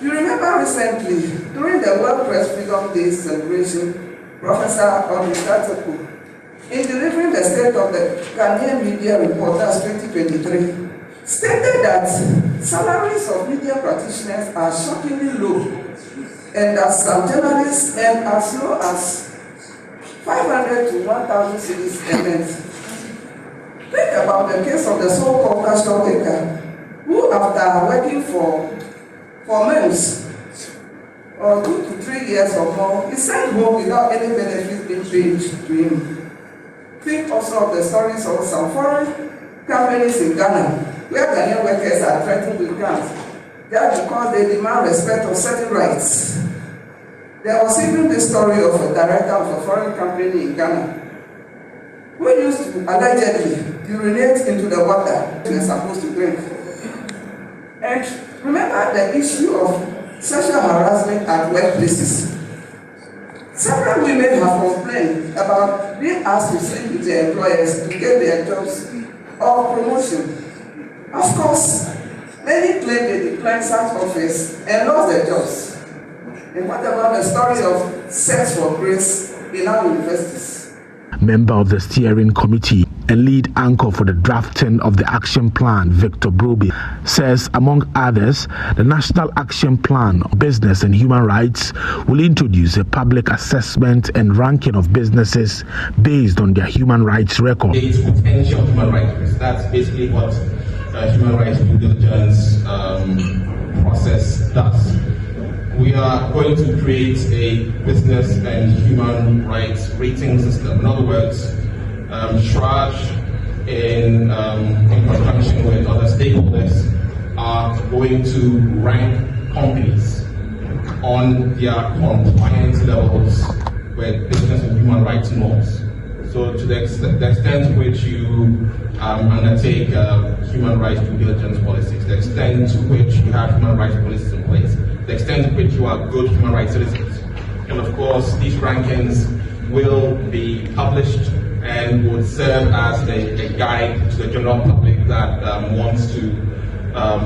You remember recently, during the World Press Freedom Day celebration, Professor Kwame Nkrumah Circle, in delivering the State of the Ghanaian Media Reporters 2023, stated that salaries of media practitioners are shockingly low, and that some journalists earn as low as 500 to 1,000 cedis a month. Think about the case of the so-called casual worker, who after working for months or 2 to 3 years or more, is sent home without any benefits being paid to him. Think also of the stories of some foreign companies in Ghana, where Ghanaian workers are threatened with guns just because they demand respect of certain rights. There was even the story of a director of a foreign company in Ghana who used to allegedly urinate into the water they were supposed to drink. And remember the issue of sexual harassment at workplaces. Several women have complained about being asked to sleep with their employers to get their jobs or promotion. Of course, many claim they declined such offers and lost their jobs. And what about the story of sex for grace in our universities? Member of the steering committee and lead anchor for the drafting of the action plan, Victor Broby, says, among others, the National Action Plan on Business and Human Rights will introduce a public assessment and ranking of businesses based on their human rights record. It's potential human rights risk. That's basically what human rights due diligence process does. We are going to create a business and human rights rating system. In other words, Shraj, in conjunction with other stakeholders, are going to rank companies on their compliance levels with business and human rights norms. So to the extent to which you undertake human rights due diligence policies, the extent to which you have human rights policies in place, the extent to which you are good human rights citizens. And of course, these rankings will be published and would serve as a guide to the general public that wants to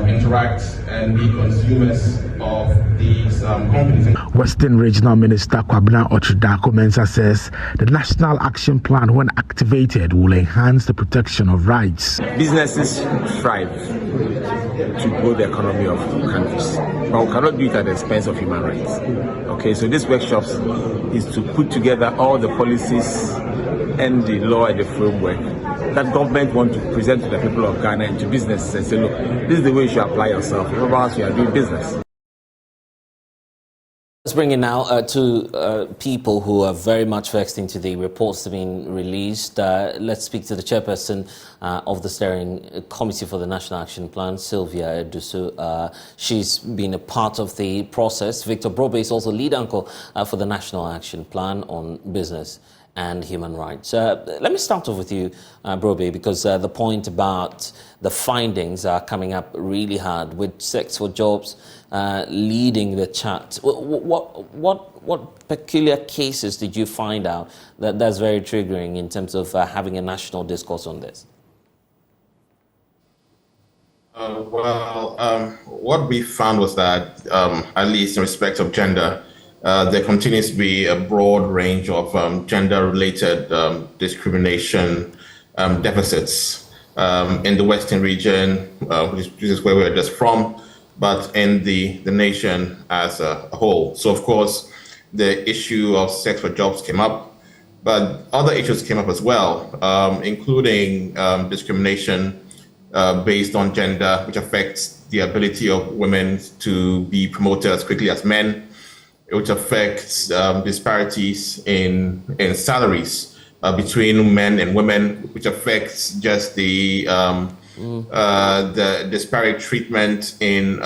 interact and be consumers of these companies. Western Regional Minister Kwame Nkrumah says the National Action Plan, when activated, will enhance the protection of rights. Businesses thrive to grow the economy of countries, but we cannot do it at the expense of human rights. Okay, so this workshops is to put together all the policies and the law and the framework that government want to present to the people of Ghana and to businesses and say, look, this is the way you should apply yourself, remember how you are doing business. Let's bring in now two people who are very much vexed into the reports that have been released. Let's speak to the chairperson of the Steering Committee for the National Action Plan, Sylvia Dusu. She's been a part of the process. Victor Brobe is also lead uncle for the National Action Plan on business and human rights. Let me start off with you, Brobe, because the point about the findings are coming up really hard, with Sex for Jobs leading the chat. What peculiar cases did you find out that's very triggering in terms of having a national discourse on this? What we found was that, at least in respect of gender, there continues to be a broad range of gender-related discrimination deficits in the Western region, which is where we're just from, but in the nation as a whole. So, of course, the issue of Sex for Jobs came up, but other issues came up as well, including discrimination based on gender, which affects the ability of women to be promoted as quickly as men, which affects disparities in salaries between men and women, which affects just the disparate treatment in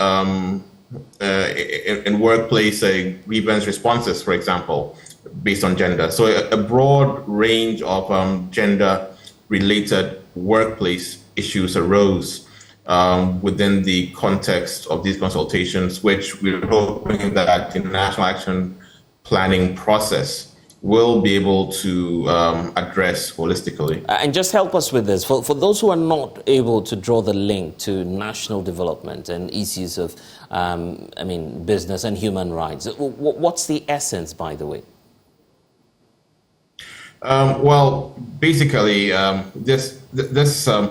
workplace grievance responses, for example, based on gender. So a broad range of gender-related workplace issues arose within the context of these consultations, which we're hoping that the National Action Planning process will be able to address holistically. And just help us with this. For those who are not able to draw the link to national development and issues of, business and human rights, what's the essence, by the way? Basically, this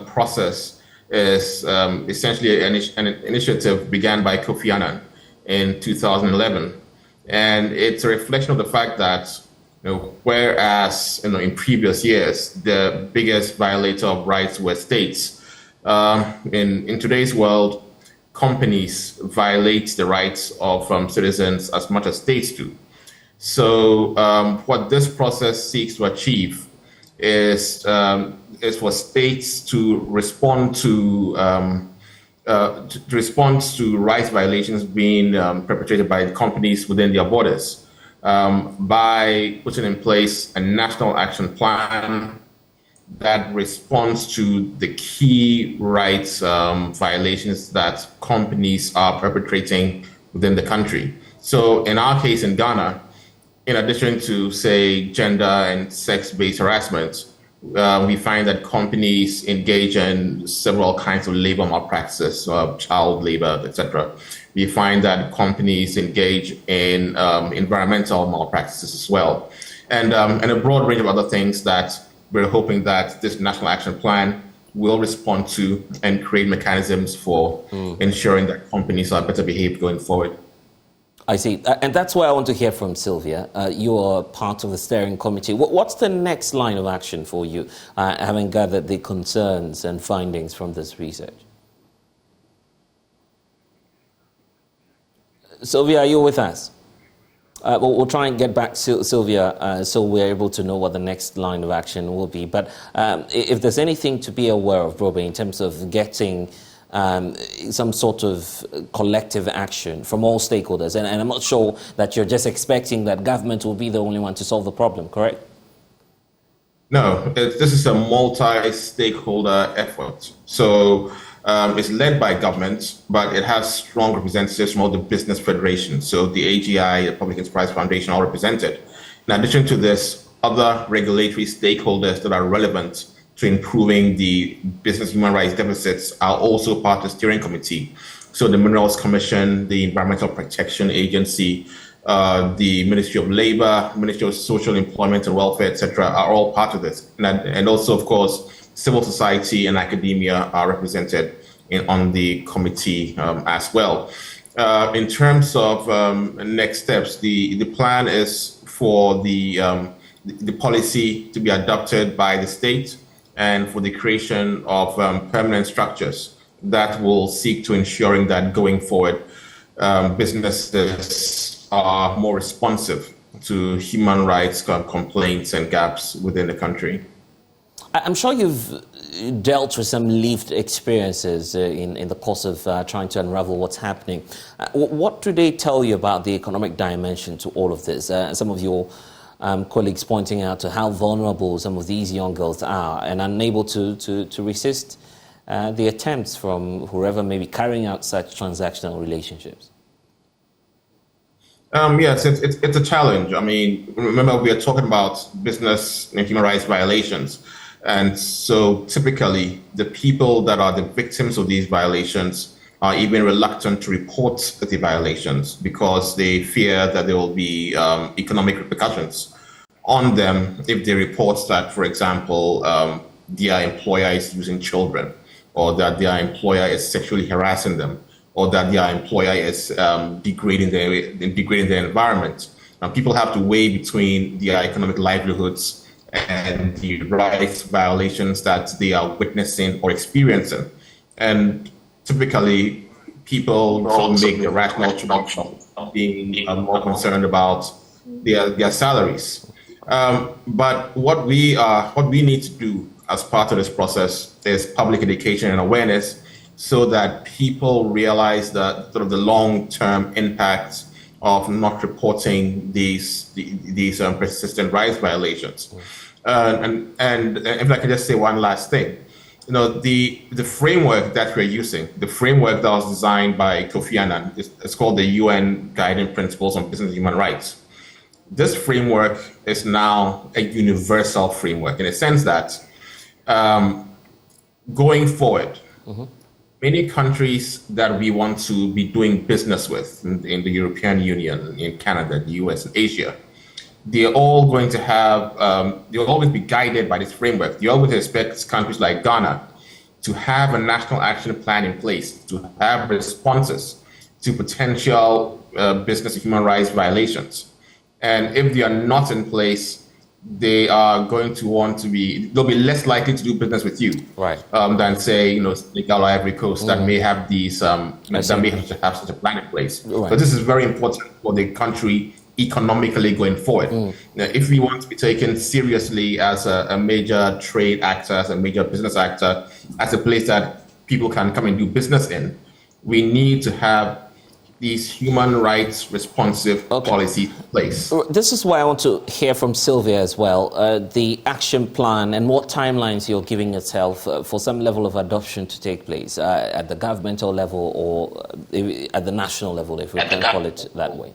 process is essentially an initiative began by Kofi Annan in 2011, and it's a reflection of the fact that, whereas in previous years the biggest violator of rights were states, in today's world, companies violate the rights of citizens as much as states do. So what this process seeks to achieve is for states to respond to rights violations being perpetrated by companies within their borders by putting in place a national action plan that responds to the key rights violations that companies are perpetrating within the country. So in our case in Ghana, in addition to, say, gender and sex-based harassment, we find that companies engage in several kinds of labor malpractices, child labor, etc. We find that companies engage in environmental malpractices as well, and a broad range of other things that we're hoping that this National Action Plan will respond to and create mechanisms for ensuring that companies are better behaved going forward. I see. And that's why I want to hear from Sylvia. You are part of the steering committee. What's the next line of action for you, having gathered the concerns and findings from this research? Sylvia, are you with us? We'll try and get back to Sylvia so we're able to know what the next line of action will be. But if there's anything to be aware of, Brobe, in terms of getting some sort of collective action from all stakeholders. And I'm not sure that you're just expecting that government will be the only one to solve the problem, correct? No, this is a multi-stakeholder effort. So it's led by government, but it has strong representatives from all the business federations. So the AGI, the Public Enterprise Foundation, all represented. In addition to this, other regulatory stakeholders that are relevant to improving the business human rights deficits are also part of the steering committee. So the Minerals Commission, the Environmental Protection Agency, the Ministry of Labor, Ministry of Social Employment and Welfare, etc., are all part of this. And also, of course, civil society and academia are represented on the committee as well. In terms of next steps, the plan is for the policy to be adopted by the state and for the creation of permanent structures that will seek to ensuring that going forward, businesses are more responsive to human rights complaints and gaps within the country. I'm sure you've dealt with some lived experiences in the course of trying to unravel what's happening. What do they tell you about the economic dimension to all of this? Some of your colleagues pointing out to how vulnerable some of these young girls are and unable to resist the attempts from whoever may be carrying out such transactional relationships. Yes, it's a challenge. I mean, remember, we are talking about business and human rights violations. And so typically, the people that are the victims of these violations are even reluctant to report the violations because they fear that there will be economic repercussions on them if they report that, for example, their employer is using children, or that their employer is sexually harassing them, or that their employer is degrading their environment. Now, people have to weigh between their economic livelihoods and the rights violations that they are witnessing or experiencing. And typically, people don't make the rational choice of being more concerned about their salaries. But what we need to do as part of this process is public education and awareness, so that people realize that sort of the long-term impact of not reporting these persistent rights violations. And if I could just say one last thing, the framework that we're using, the framework that was designed by Kofi Annan, it's called the UN Guiding Principles on Business and Human Rights. This framework is now a universal framework in a sense that going forward, many countries that we want to be doing business with in the European Union, in Canada, the US, and Asia, they're all going to have, they'll always be guided by this framework. They always expect countries like Ghana to have a national action plan in place, to have responses to potential business and human rights violations. And if they are not in place, they are going to want to they'll be less likely to do business with you, right? Than say, Senegal or Ivory Coast that may have these, that may have to have such a plan in place. Right. But this is very important for the country economically going forward. Now, if we want to be taken seriously as a major trade actor, as a major business actor, as a place that people can come and do business in, we need to have these human rights responsive policies in place. This is why I want to hear from Sylvia as well, the action plan and what timelines you're giving yourself for some level of adoption to take place at the governmental level or at the national level, if we can call it that way.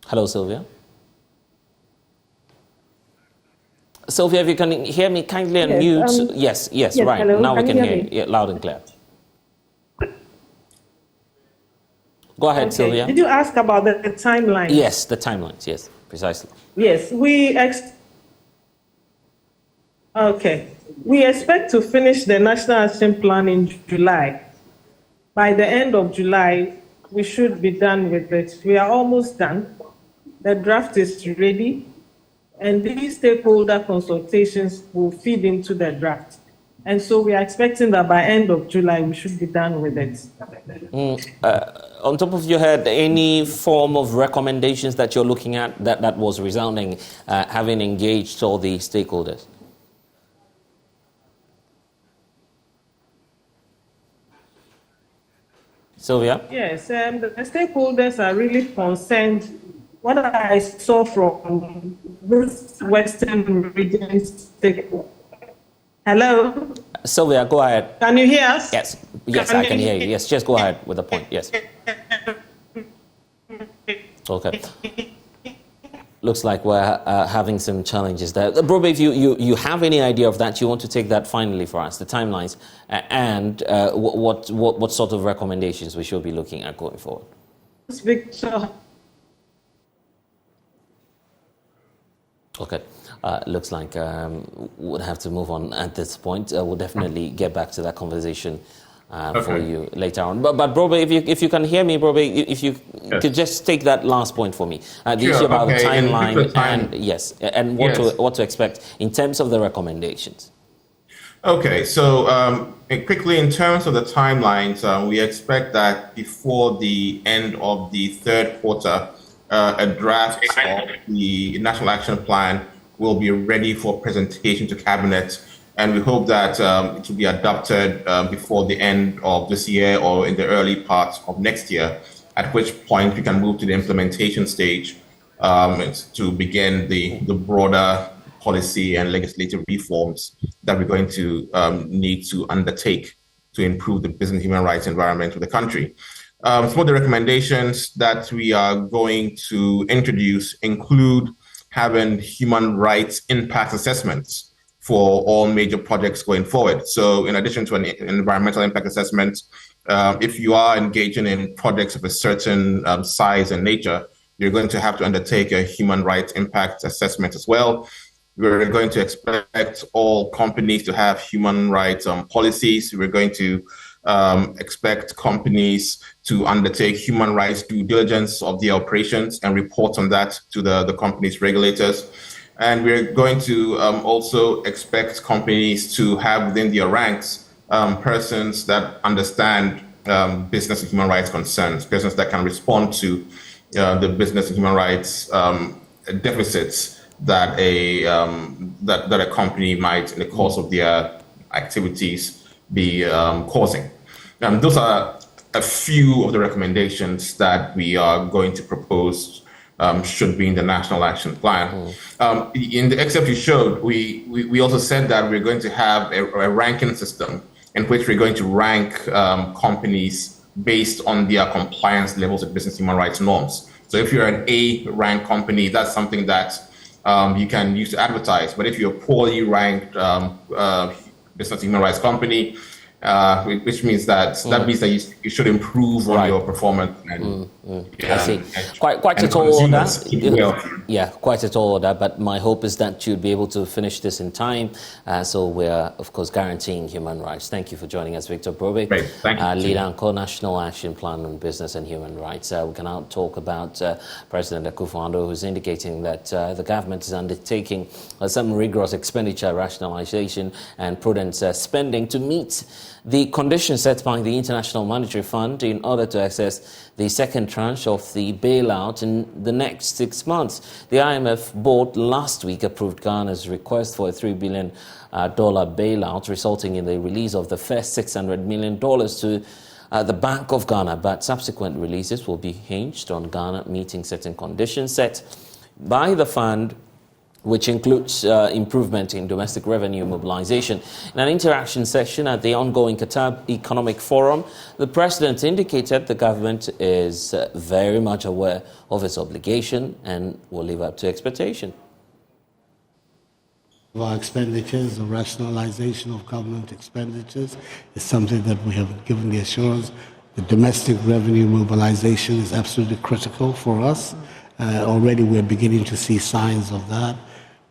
Hello, Sylvia. Sylvia, if you can hear me, kindly unmute. Yes, right. Hello. Now we can hear you loud and clear. Go ahead, Sylvia. Did you ask about the timeline? Yes, the timelines. Yes, precisely. Yes, we expect to finish the National Action Plan in July. By the end of July, we should be done with it. We are almost done. The draft is ready, and these stakeholder consultations will feed into the draft. And so we are expecting that by end of July, we should be done with it. On top of your head, any form of recommendations that you're looking at that was resounding, having engaged all the stakeholders? Sylvia? Yes, the stakeholders are really concerned. What I saw from this Western region stakeholder. Hello? Sylvia, go ahead. Can you hear us? Yes, I can hear you. Yes, just go ahead with the point. Yes. Okay. looks like we're having some challenges there. Brobe, if you have any idea of that, you want to take that finally for us, the timelines, and what sort of recommendations we should be looking at going forward. Victor. Okay. Looks like we'll have to move on at this point. We'll definitely get back to that conversation for you later on. But Brobe, if you can hear me, Brobe, if you could just take that last point for me. The issue about the timeline and what to expect in terms of the recommendations. Okay, so quickly in terms of the timelines, we expect that before the end of the third quarter, a draft of the National Action Plan will be ready for presentation to Cabinet, and we hope that it will be adopted before the end of this year or in the early part of next year, at which point we can move to the implementation stage to begin the broader policy and legislative reforms that we're going to need to undertake to improve the business and human rights environment of the country. Some of the recommendations that we are going to introduce include having human rights impact assessments for all major projects going forward. So in addition to an environmental impact assessment, if you are engaging in projects of a certain size and nature, you're going to have to undertake a human rights impact assessment as well. We're going to expect all companies to have human rights policies. We're going to expect companies to undertake human rights due diligence of their operations and report on that to the company's regulators. And we're going to also expect companies to have within their ranks persons that understand business and human rights concerns, persons that can respond to the business and human rights deficits that a company might, in the course of their activities, be causing. Those are a few of the recommendations that we are going to propose should be in the National Action Plan. In the excerpt you showed, we also said that we're going to have a ranking system in which we're going to rank companies based on their compliance levels with business human rights norms. So if you're an A-ranked company, that's something that you can use to advertise. But if you're a poorly ranked business human rights company, which means that means that you should improve on your performance. And, I see. Quite a tall order. Yeah, quite a tall order. But my hope is that you'd be able to finish this in time. So we're, of course, guaranteeing human rights. Thank you for joining us, Victor Brobe, leader and co-National Action Plan on Business and Human Rights. We can now talk about President Akufo-Addo, who's indicating that the government is undertaking some rigorous expenditure rationalization and prudent spending to meet the conditions set by the International Monetary Fund in order to access the second tranche of the bailout in the next 6 months. The IMF board last week approved Ghana's request for a $3 billion bailout, resulting in the release of the first $600 million to the Bank of Ghana, but subsequent releases will be hinged on Ghana meeting certain conditions set by the fund, which includes improvement in domestic revenue mobilization. In an interaction session at the ongoing Qatar Economic Forum, the president indicated the government is very much aware of its obligation and will live up to expectation. Our expenditures, the rationalization of government expenditures is something that we have given the assurance. The domestic revenue mobilization is absolutely critical for us. Already we're beginning to see signs of that.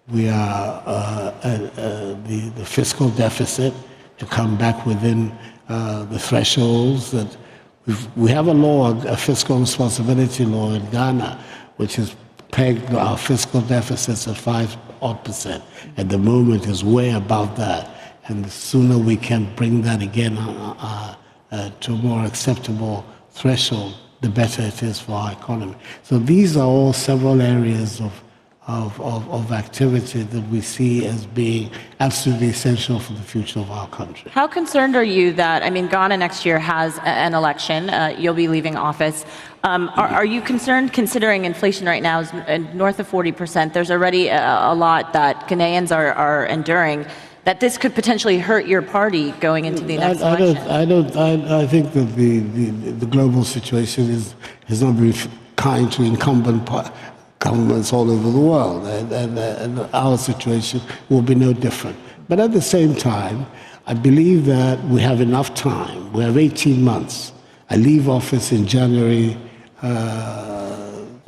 We are the fiscal deficit to come back within the thresholds that we have a fiscal responsibility law in Ghana, which has pegged our fiscal deficits at 5%. At the moment, is way above that, and the sooner we can bring that again to a more acceptable threshold, the better it is for our economy. So these are all several areas of activity that we see as being absolutely essential for the future of our country. How concerned are you that, Ghana next year has an election, you'll be leaving office. Are you concerned, considering inflation right now is north of 40%, there's already a lot that Ghanaians are enduring, that this could potentially hurt your party going into the next election? I think that the global situation has not been kind to incumbent governments all over the world, and our situation will be no different. But at the same time, I believe that we have enough time. We have 18 months. I leave office in January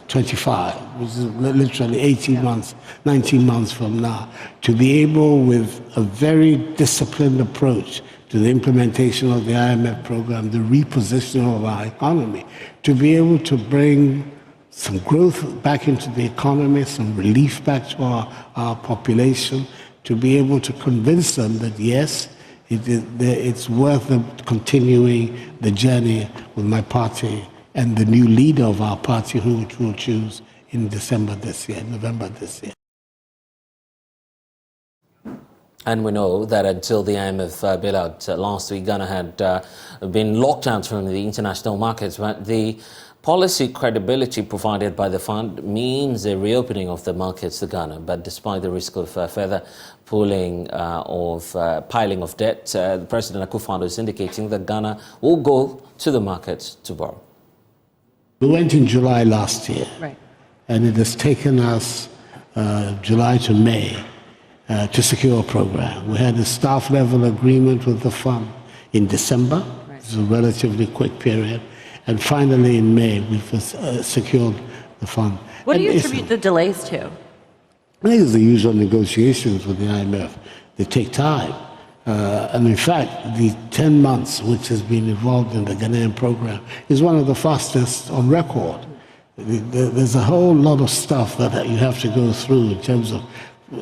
25, which is literally 18 months, 19 months from now, to be able, with a very disciplined approach to the implementation of the IMF program, the repositioning of our economy, to be able to bring some growth back into the economy, some relief back to our population, to be able to convince them that yes, it's worth them continuing the journey with my party and the new leader of our party, who we'll choose in November this year. And we know that until the IMF bailout last week, Ghana had been locked out from the international markets. But the policy credibility provided by the fund means a reopening of the markets to Ghana. But despite the risk of further piling of debt, the President Akufo-Addo is indicating that Ghana will go to the markets to borrow. We went in July last year, right, and it has taken us July to May to secure a program. We had a staff level agreement with the fund in December. Right. It was a relatively quick period. And finally in May, we've secured the fund. What do you attribute the delays to? I think it's the usual negotiations with the IMF. They take time. And in fact, the 10 months which has been involved in the Ghanaian program is one of the fastest on record. There's a whole lot of stuff that you have to go through in terms of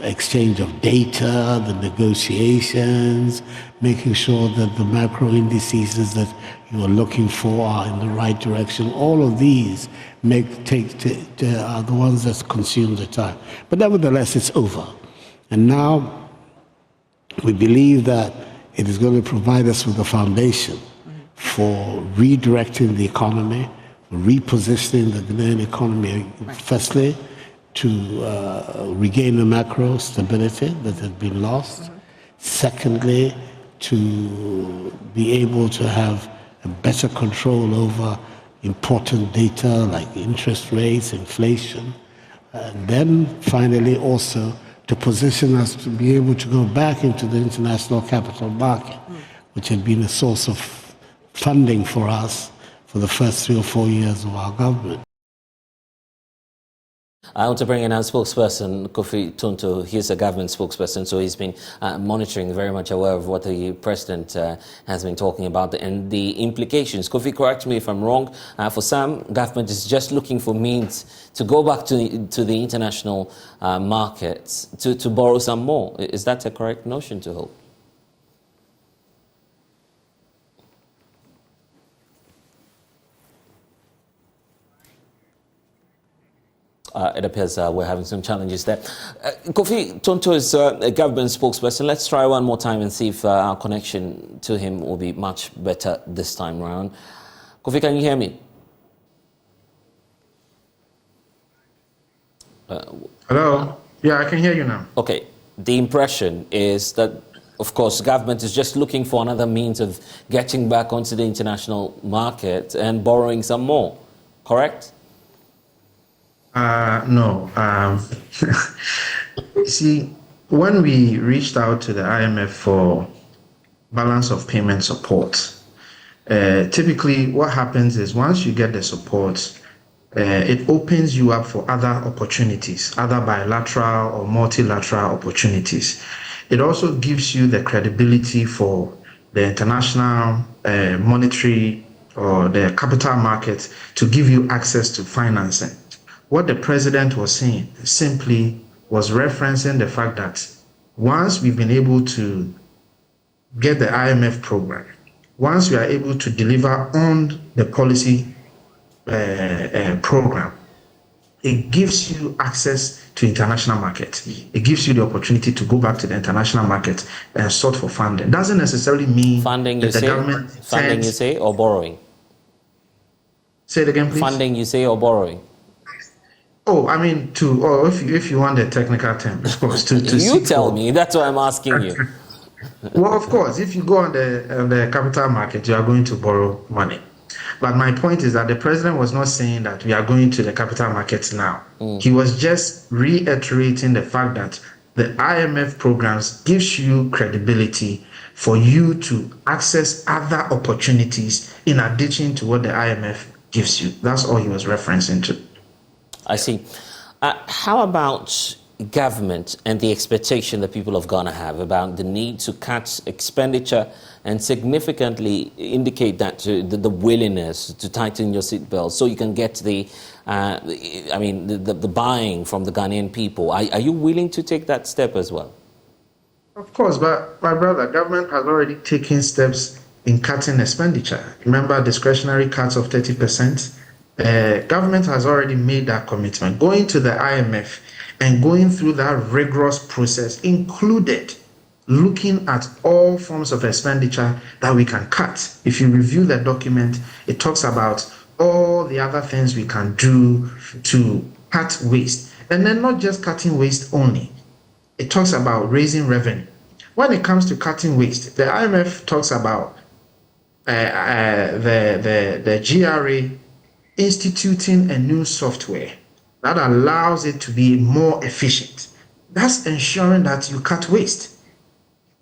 exchange of data, the negotiations, making sure that the macro indices that you are looking for are in the right direction. All of these are the ones that consume the time. But nevertheless, it's over. And now we believe that it is going to provide us with a foundation for redirecting the economy, repositioning the Ghanaian economy, firstly, to regain the macro stability that had been lost. Secondly, to be able to have a better control over important data like interest rates, inflation. And then finally also to position us to be able to go back into the international capital market, which had been a source of funding for us for the first 3 or 4 years of our government. I want to bring in our spokesperson, Kofi Tonto. He's a government spokesperson, so he's been monitoring, very much aware of what the president has been talking about and the implications. Kofi, correct me if I'm wrong. For some, government is just looking for means to go back to the international markets to borrow some more. Is that a correct notion to hold? It appears we're having some challenges there. Kofi Tonto is a government spokesperson. Let's try one more time and see if our connection to him will be much better this time around. Kofi, can you hear me? Hello? Yeah, I can hear you now. Okay. The impression is that, of course, government is just looking for another means of getting back onto the international market and borrowing some more. Correct? No. See, when we reached out to the IMF for balance of payment support, typically what happens is once you get the support, it opens you up for other opportunities, other bilateral or multilateral opportunities. It also gives you the credibility for the international monetary or the capital market to give you access to financing. What the president was saying simply was referencing the fact that once we've been able to get the IMF program, once we are able to deliver on the policy program, it gives you access to international markets. It gives you the opportunity to go back to the international market and sort for funding. It doesn't necessarily mean funding, that the government funding, you say, or borrowing? Say it again, please. Funding, you say, or borrowing? Oh, I mean, if you want the technical term, of course, you tell me. That's why I'm asking you. Well, of course, if you go on the capital market, you are going to borrow money. But my point is that the president was not saying that we are going to the capital markets now. He was just reiterating the fact that the IMF programs gives you credibility for you to access other opportunities in addition to what the IMF gives you. That's all he was referencing to. I see. How about government and the expectation that people of Ghana have about the need to cut expenditure and significantly indicate that the willingness to tighten your seatbelt so you can get the buying from the Ghanaian people? Are you willing to take that step as well? Of course, but my brother, government has already taken steps in cutting expenditure. Remember discretionary cuts of 30%? Government has already made that commitment. Going to the IMF and going through that rigorous process included looking at all forms of expenditure that we can cut. If you review the document, it talks about all the other things we can do to cut waste. And then not just cutting waste only. It talks about raising revenue. When it comes to cutting waste, the IMF talks about the GRA instituting a new software that allows it to be more efficient. That's ensuring that you cut waste.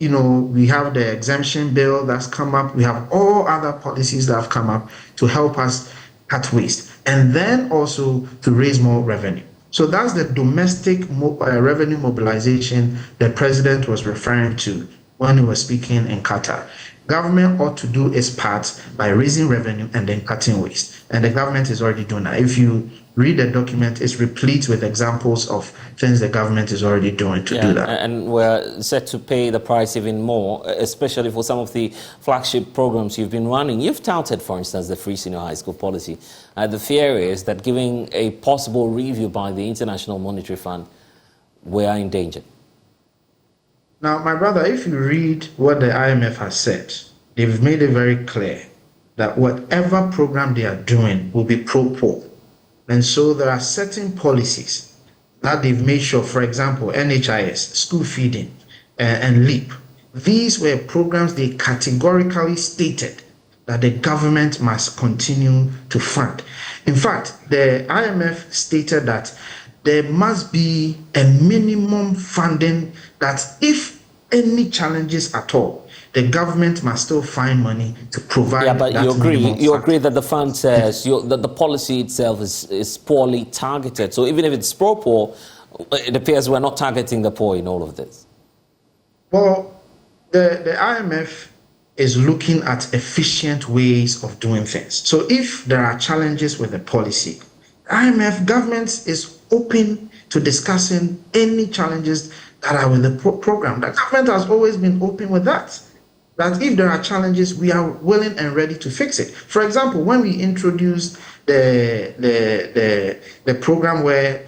You know, we have the exemption bill that's come up. We have all other policies that have come up to help us cut waste and then also to raise more revenue. So that's the domestic revenue mobilization the president was referring to when he was speaking in Qatar. Government ought to do its part by raising revenue and then cutting waste. And the government is already doing that. If you read the document, it's replete with examples of things the government is already doing to do that. And we're set to pay the price even more, especially for some of the flagship programs you've been running. You've touted, for instance, the free senior high school policy. The fear is that giving a possible review by the International Monetary Fund, we are in danger. Now, my brother, if you read what the IMF has said, they've made it very clear that whatever program they are doing will be pro-poor. And so there are certain policies that they've made sure, for example, NHIS, school feeding, and LEAP. These were programs they categorically stated that the government must continue to fund. In fact, the IMF stated that there must be a minimum funding that if any challenges at all, the government must still find money to provide. Yeah, but you agree that the fund says that the policy itself is poorly targeted. So even if it's pro-poor, it appears we're not targeting the poor in all of this. Well, the IMF is looking at efficient ways of doing things. So if there are challenges with the policy, IMF government is open to discussing any challenges that are with the program. The government has always been open with that. That if there are challenges, we are willing and ready to fix it. For example, when we introduced the program where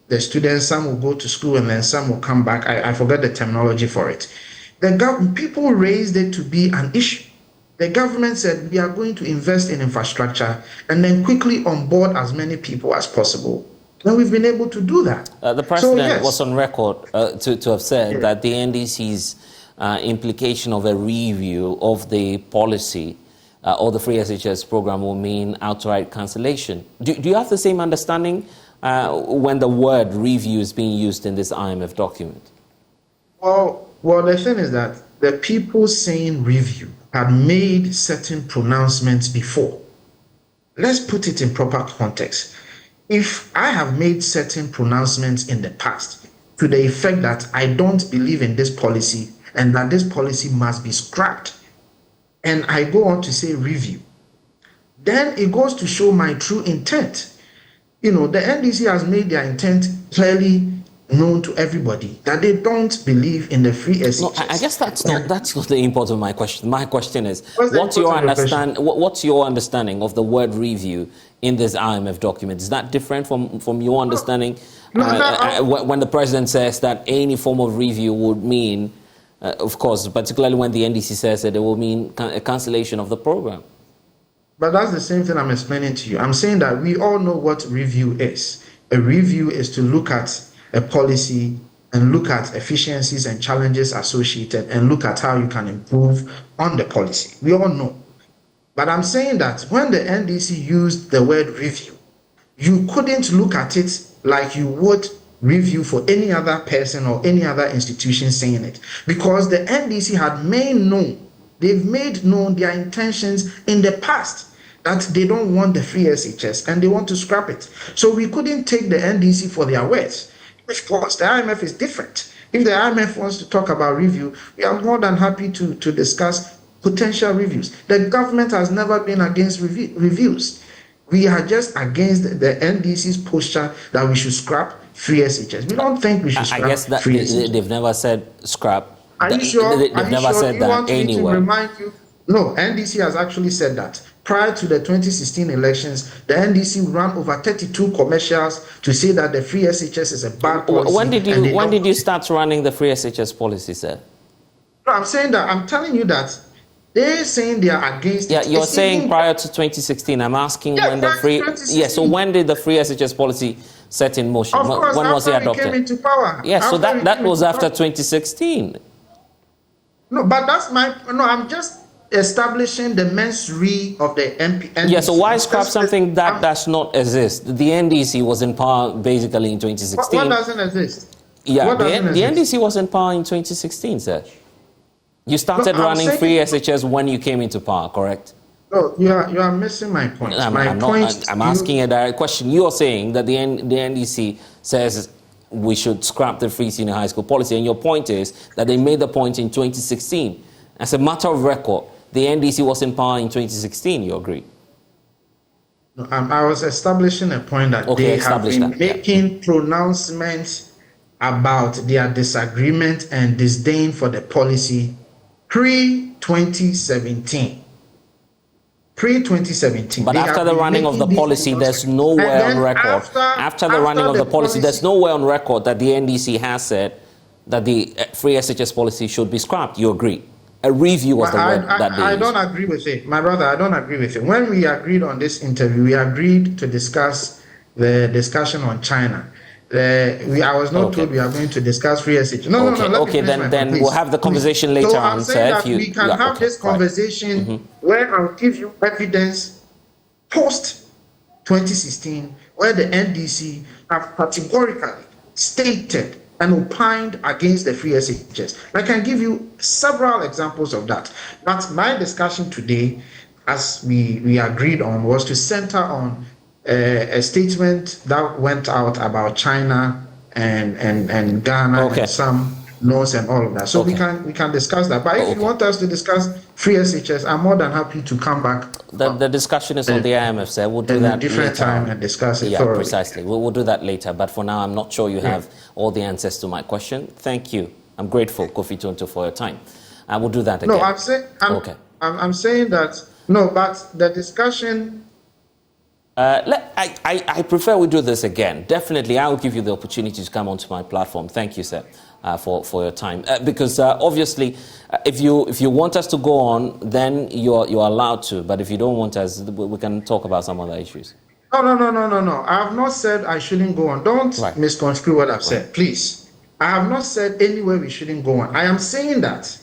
the students, some will go to school and then some will come back, I forgot the terminology for it. People raised it to be an issue. The government said we are going to invest in infrastructure and then quickly onboard as many people as possible. And we've been able to do that. The president was on record to have said that the NDC's implication of a review of the policy or the free SHS program will mean outright cancellation. Do you have the same understanding when the word review is being used in this IMF document? Well, the thing is that the people saying review had made certain pronouncements before. Let's put it in proper context. If I have made certain pronouncements in the past to the effect that I don't believe in this policy and that this policy must be scrapped, and I go on to say review, then it goes to show my true intent. You know, the NDC has made their intent clearly known to everybody that they don't believe in the free SHS. No, I guess that's not the import of my question. My question is, what's your understanding of the word review in this IMF document? Is that different from your understanding when the president says that any form of review would mean, of course, particularly when the NDC says that it will mean a cancellation of the program? But that's the same thing I'm explaining to you. I'm saying that we all know what review is. A review is to look at a policy and look at efficiencies and challenges associated and look at how you can improve on the policy. We all know. But I'm saying that when the NDC used the word review, you couldn't look at it like you would review for any other person or any other institution saying it, because the NDC had they've made known their intentions in the past that they don't want the free SHS and they want to scrap it. So we couldn't take the NDC for their words. Of course, the IMF is different. If the IMF wants to talk about review, we are more than happy to discuss potential reviews. The government has never been against reviews. We are just against the NDC's posture that we should scrap free SHS. We don't think we should scrap. I guess that free SHS. they've never said scrap. Are you sure? They've never said that anywhere. Remind you? No, NDC has actually said that. Prior to the 2016 elections, the NDC ran over 32 commercials to say that the free SHS is a bad policy. When did you start running the free SHS policy, sir? No, I'm saying that. I'm telling you that they're saying they are against it. Yeah, you're saying prior to 2016. I'm asking when the free. Yeah, so when did the free SHS policy set in motion? Of course, when was it adopted? Came into power. Yeah, so that was after 2016. No, but I'm just establishing the mens rea of the NDC. Yeah, so why scrap something that does not exist? The NDC was in power basically in 2016. What doesn't exist? Yeah, the NDC was in power in 2016, sir. You started running free SHS when you came into power, correct? No, you are missing my point. I'm asking a direct question. You are saying that the NDC says we should scrap the free senior high school policy, and your point is that they made the point in 2016. As a matter of record, the NDC was in power in 2016, you agree? No, I was establishing a point that they have been making pronouncements about their disagreement and disdain for the policy pre-2017. Pre-2017. But after the running of the policy, there's nowhere on record. After the running of the policy, there's nowhere on record that the NDC has said that the free SHS policy should be scrapped. You agree? A review was the word that they used. I don't agree with it. My brother, I don't agree with it. When we agreed on this interview, we agreed to discuss the discussion on China. I was not told we are going to discuss free SHS. No. Then we'll have the conversation later on. I'm saying that we can have this conversation where I'll give you evidence post 2016 where the NDC have categorically stated and opined against the free SHS. I can give you several examples of that. But my discussion today, as we agreed on, was to center on a statement that went out about China and Ghana and some laws and all of that. So we can discuss that. But if you want us to discuss free SHS, I'm more than happy to come back. The discussion is on the IMF, sir. We'll do that different time and discuss it thoroughly. Precisely. We'll do that later. But for now, I'm not sure you have all the answers to my question. Thank you. I'm grateful, Kofi Tonto, for your time. I will do that again. No, I'm saying that. No, but the discussion. I prefer we do this again. Definitely, I will give you the opportunity to come onto my platform. Thank you, sir, for your time. Because obviously, if you want us to go on, then you're allowed to. But if you don't want us, we can talk about some other issues. No. I have not said I shouldn't go on. Don't misconstrue what I've said, please. I have not said anywhere we shouldn't go on. I am saying that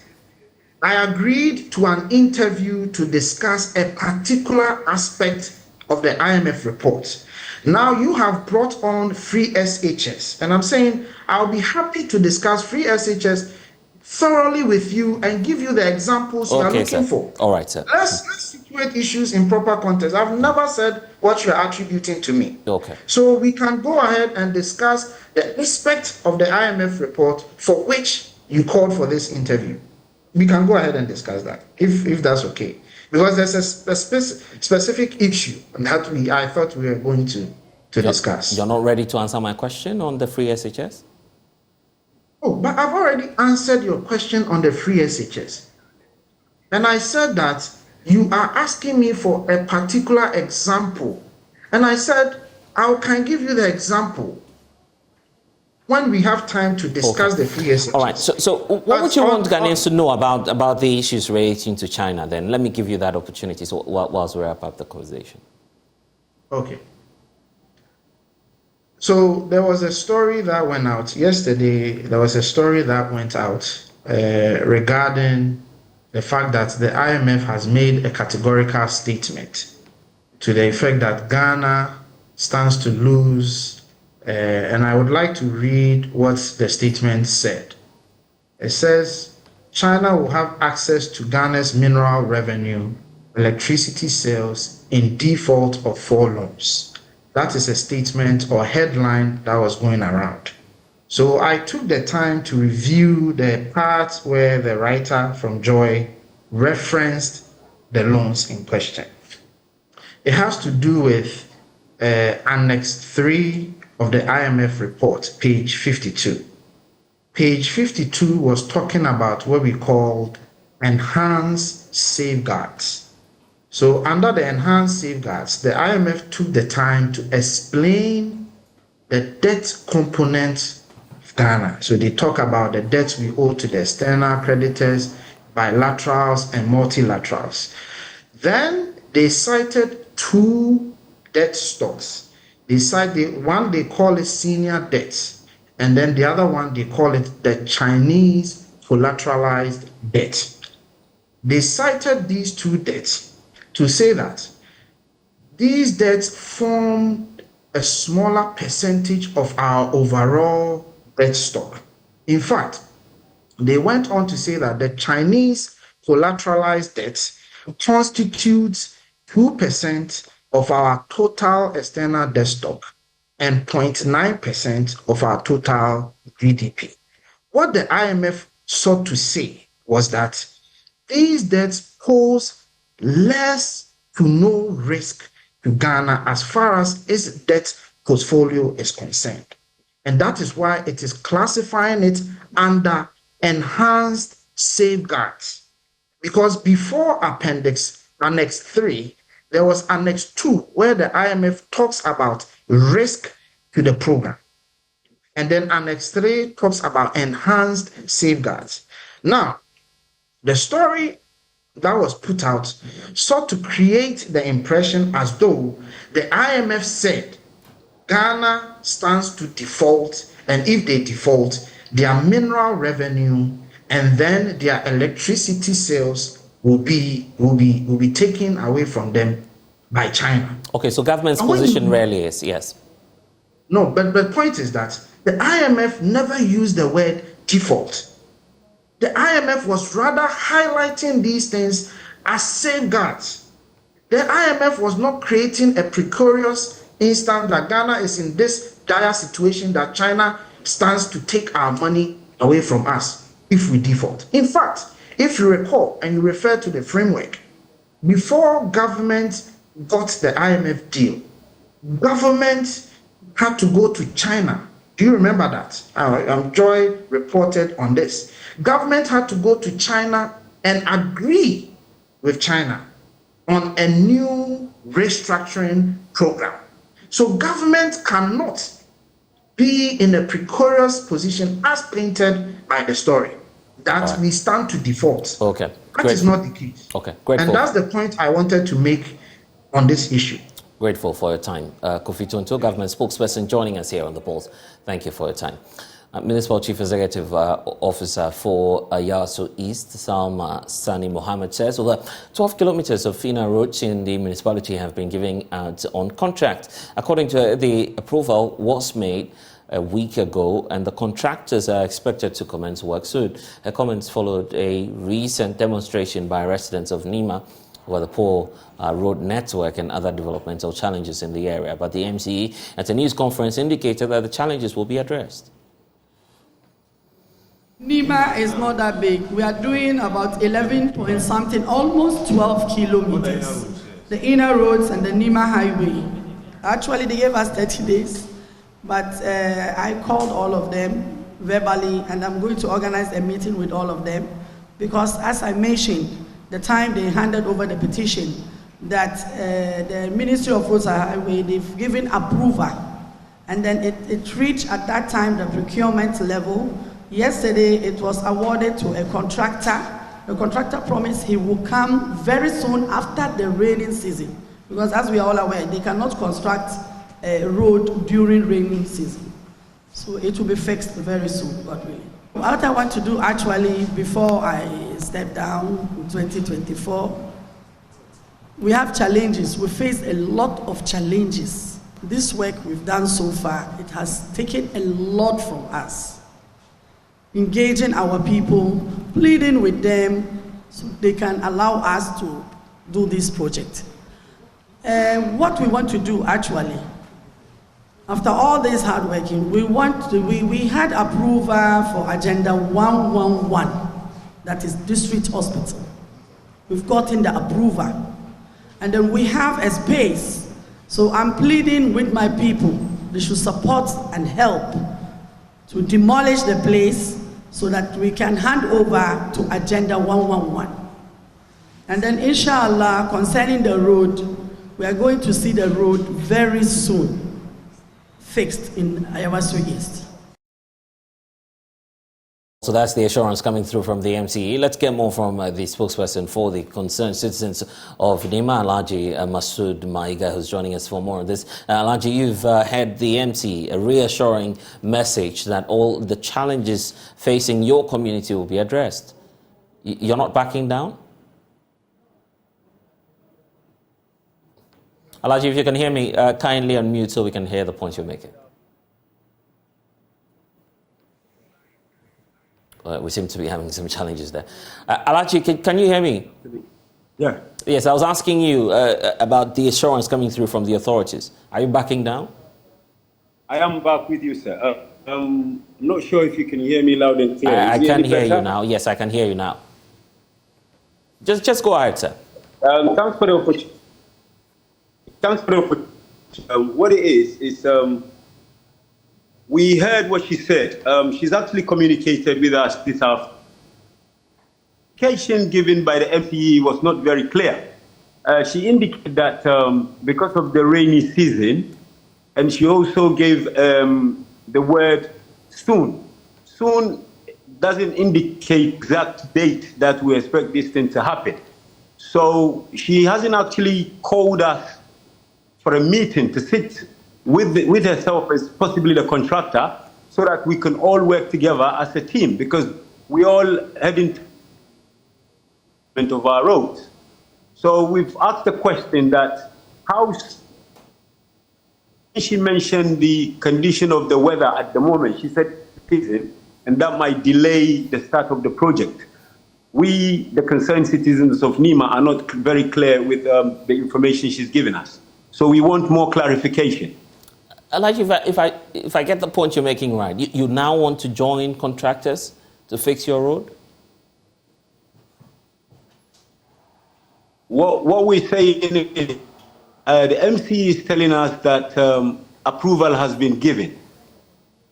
I agreed to an interview to discuss a particular aspect of the IMF report. Now you have brought on free SHS, and I'm saying I'll be happy to discuss free SHS thoroughly with you and give you the examples you are looking for. All right, sir. Let's situate issues in proper context. I've never said what you're attributing to me. Okay. So we can go ahead and discuss the aspect of the IMF report for which you called for this interview. We can go ahead and discuss that, if that's okay. Because there's a specific issue that I thought we were going to discuss. You're not ready to answer my question on the free SHS? Oh, but I've already answered your question on the free SHS. And I said that you are asking me for a particular example. And I said, I can give you the example when we have time to discuss the free SHS. All right, so what would you want Ghanaians to know about the issues relating to China then? Let me give you that opportunity whilst we wrap up the conversation. Okay. So there was a story that went out yesterday. There was a story that went out regarding the fact that the IMF has made a categorical statement to the effect that Ghana stands to lose, and I would like to read what the statement said. It says, China will have access to Ghana's mineral revenue, electricity sales in default of 4 loans. That is a statement or headline that was going around. So I took the time to review the part where the writer from Joy referenced the loans in question. It has to do with Annex 3 of the IMF report, page 52. Page 52 was talking about what we called enhanced safeguards. So under the enhanced safeguards, the IMF took the time to explain the debt component of Ghana. So they talk about the debts we owe to the external creditors, bilaterals and multilaterals. Then they cited 2 debt stocks. One they call it senior debts, and then the other one they call it the Chinese collateralized debt. They cited these 2 debts to say that these debts form a smaller percentage of our overall debt stock. In fact, they went on to say that the Chinese collateralized debt constitutes 2% of our total external debt stock and 0.9% of our total GDP. What the IMF sought to say was that these debts pose less to no risk to Ghana as far as its debt portfolio is concerned. And that is why it is classifying it under enhanced safeguards. Because before Annex 3, there was Annex 2, where the IMF talks about risk to the program. And then Annex 3 talks about enhanced safeguards. Now, the story that was put out sought to create the impression as though the IMF said Ghana stands to default, and if they default, their mineral revenue and then their electricity sales will be taken away from them by China. Okay, so government's position rarely is, yes. No, but the point is that the IMF never used the word default. The IMF was rather highlighting these things as safeguards. The IMF was not creating a precarious instance that Ghana is in this dire situation that China stands to take our money away from us if we default. In fact, if you recall and you refer to the framework, before government got the IMF deal, government had to go to China. Do you remember that? Joy reported on this. Government had to go to China and agree with China on a new restructuring program. So government cannot be in a precarious position as painted by the story that we stand to default. Okay. That is not the case. Okay, grateful. And that's the point I wanted to make on this issue. Grateful for your time. Kofi Tonto, government spokesperson, joining us here on the Pulse. Thank you for your time. Municipal Chief Executive Officer for Ayawaso East, Salma Sani Mohammed, says over 12 kilometers of FINA roads in the municipality have been given out on contract. According to her, the approval was made a week ago, and the contractors are expected to commence work soon. Her comments followed a recent demonstration by residents of Nima over the poor road network and other developmental challenges in the area. But the MCE at a news conference indicated that the challenges will be addressed. Nima is not that big. We are doing about 11 point something, almost 12 kilometers. The inner roads and the Nima highway. Actually, they gave us 30 days, but I called all of them verbally, and I'm going to organize a meeting with all of them, because as I mentioned, the time they handed over the petition, that the Ministry of Roads and Highway, they've given approval, and then it reached at that time the procurement level. Yesterday, it was awarded to a contractor. The contractor promised he will come very soon after the rainy season, because as we are all aware, they cannot construct a road during rainy season. So it will be fixed very soon, God willing. what I want to do actually before I step down in 2024, we have challenges. We face a lot of challenges. This work we've done so far, it has taken a lot from us. Engaging our people, pleading with them so they can allow us to do this project. What we want to do actually, after all this hard working, we had approval for Agenda 111, that is District Hospital. We've gotten the approval. And then we have a space. So I'm pleading with my people, they should support and help to demolish the place so that we can hand over to Agenda 111. And then inshallah, concerning the road, we are going to see the road very soon fixed in Ayawaso East. So that's the assurance coming through from the MCE. Let's get more from the spokesperson for the concerned citizens of Nima, Alhaji Masood Maiga, who's joining us for more on this. Alhaji, you've had the MCE, a reassuring message that all the challenges facing your community will be addressed. You're not backing down? Alhaji, if you can hear me, kindly unmute so we can hear the points you're making. We seem to be having some challenges there. Alhaji, can you hear me? Yeah. Yes, I was asking you about the assurance coming through from the authorities. Are you backing down? I am back with you, sir. I'm not sure if you can hear me loud and clear. I can hear you now. Yes, I can hear you now. Just go ahead, sir. Thanks for the opportunity. What it is we heard what she said. She's actually communicated with us this afternoon. Communication given by the MPE was not very clear. She indicated that because of the rainy season, and she also gave the word soon. Soon doesn't indicate exact date that we expect this thing to happen. So she hasn't actually called us for a meeting to sit with herself as possibly the contractor so that we can all work together as a team, because we all heading of our roads. So we've asked the question that how she mentioned the condition of the weather at the moment. She said season, and that might delay the start of the project. We, the concerned citizens of Nima, are not very clear with the information she's given us. So we want more clarification. Alhaji, if I get the point you're making right, you now want to join contractors to fix your road? What we're saying is the MC is telling us that approval has been given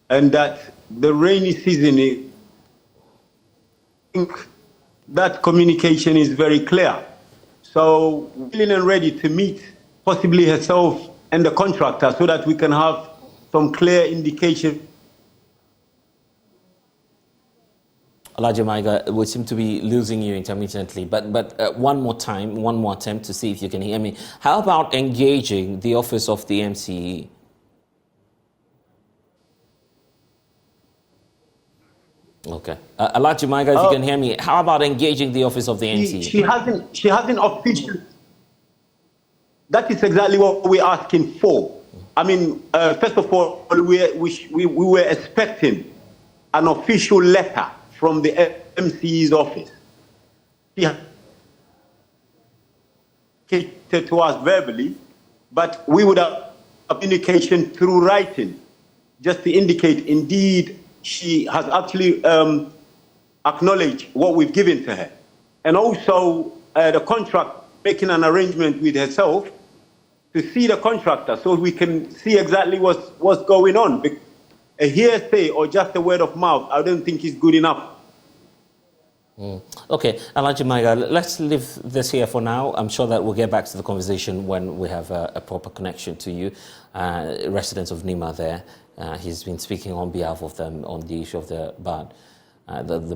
and that the rainy season, I think that communication is very clear. So willing and ready to meet possibly herself and the contractor so that we can have some clear indication. Alhaji Maiga, we seem to be losing you intermittently, but one more time, one more attempt to see if you can hear me. How about engaging the office of the MCE? Okay. Alhaji Maiga, if you can hear me, how about engaging the office of the MCE? She hasn't officially. That is exactly what we're asking for. I mean, first of all, we were expecting an official letter from the MCE's office. She communicated to us verbally, but we would have communication through writing, just to indicate indeed she has actually acknowledged what we've given to her. And also the contract, making an arrangement with herself to see the contractor so we can see exactly what's going on. A hearsay or just a word of mouth, I don't think is good enough. Okay, Alhaji Maiga, let's leave this here for now. I'm sure that we'll get back to the conversation when we have a proper connection to you. Residents of Nima there, he's been speaking on behalf of them on the issue of the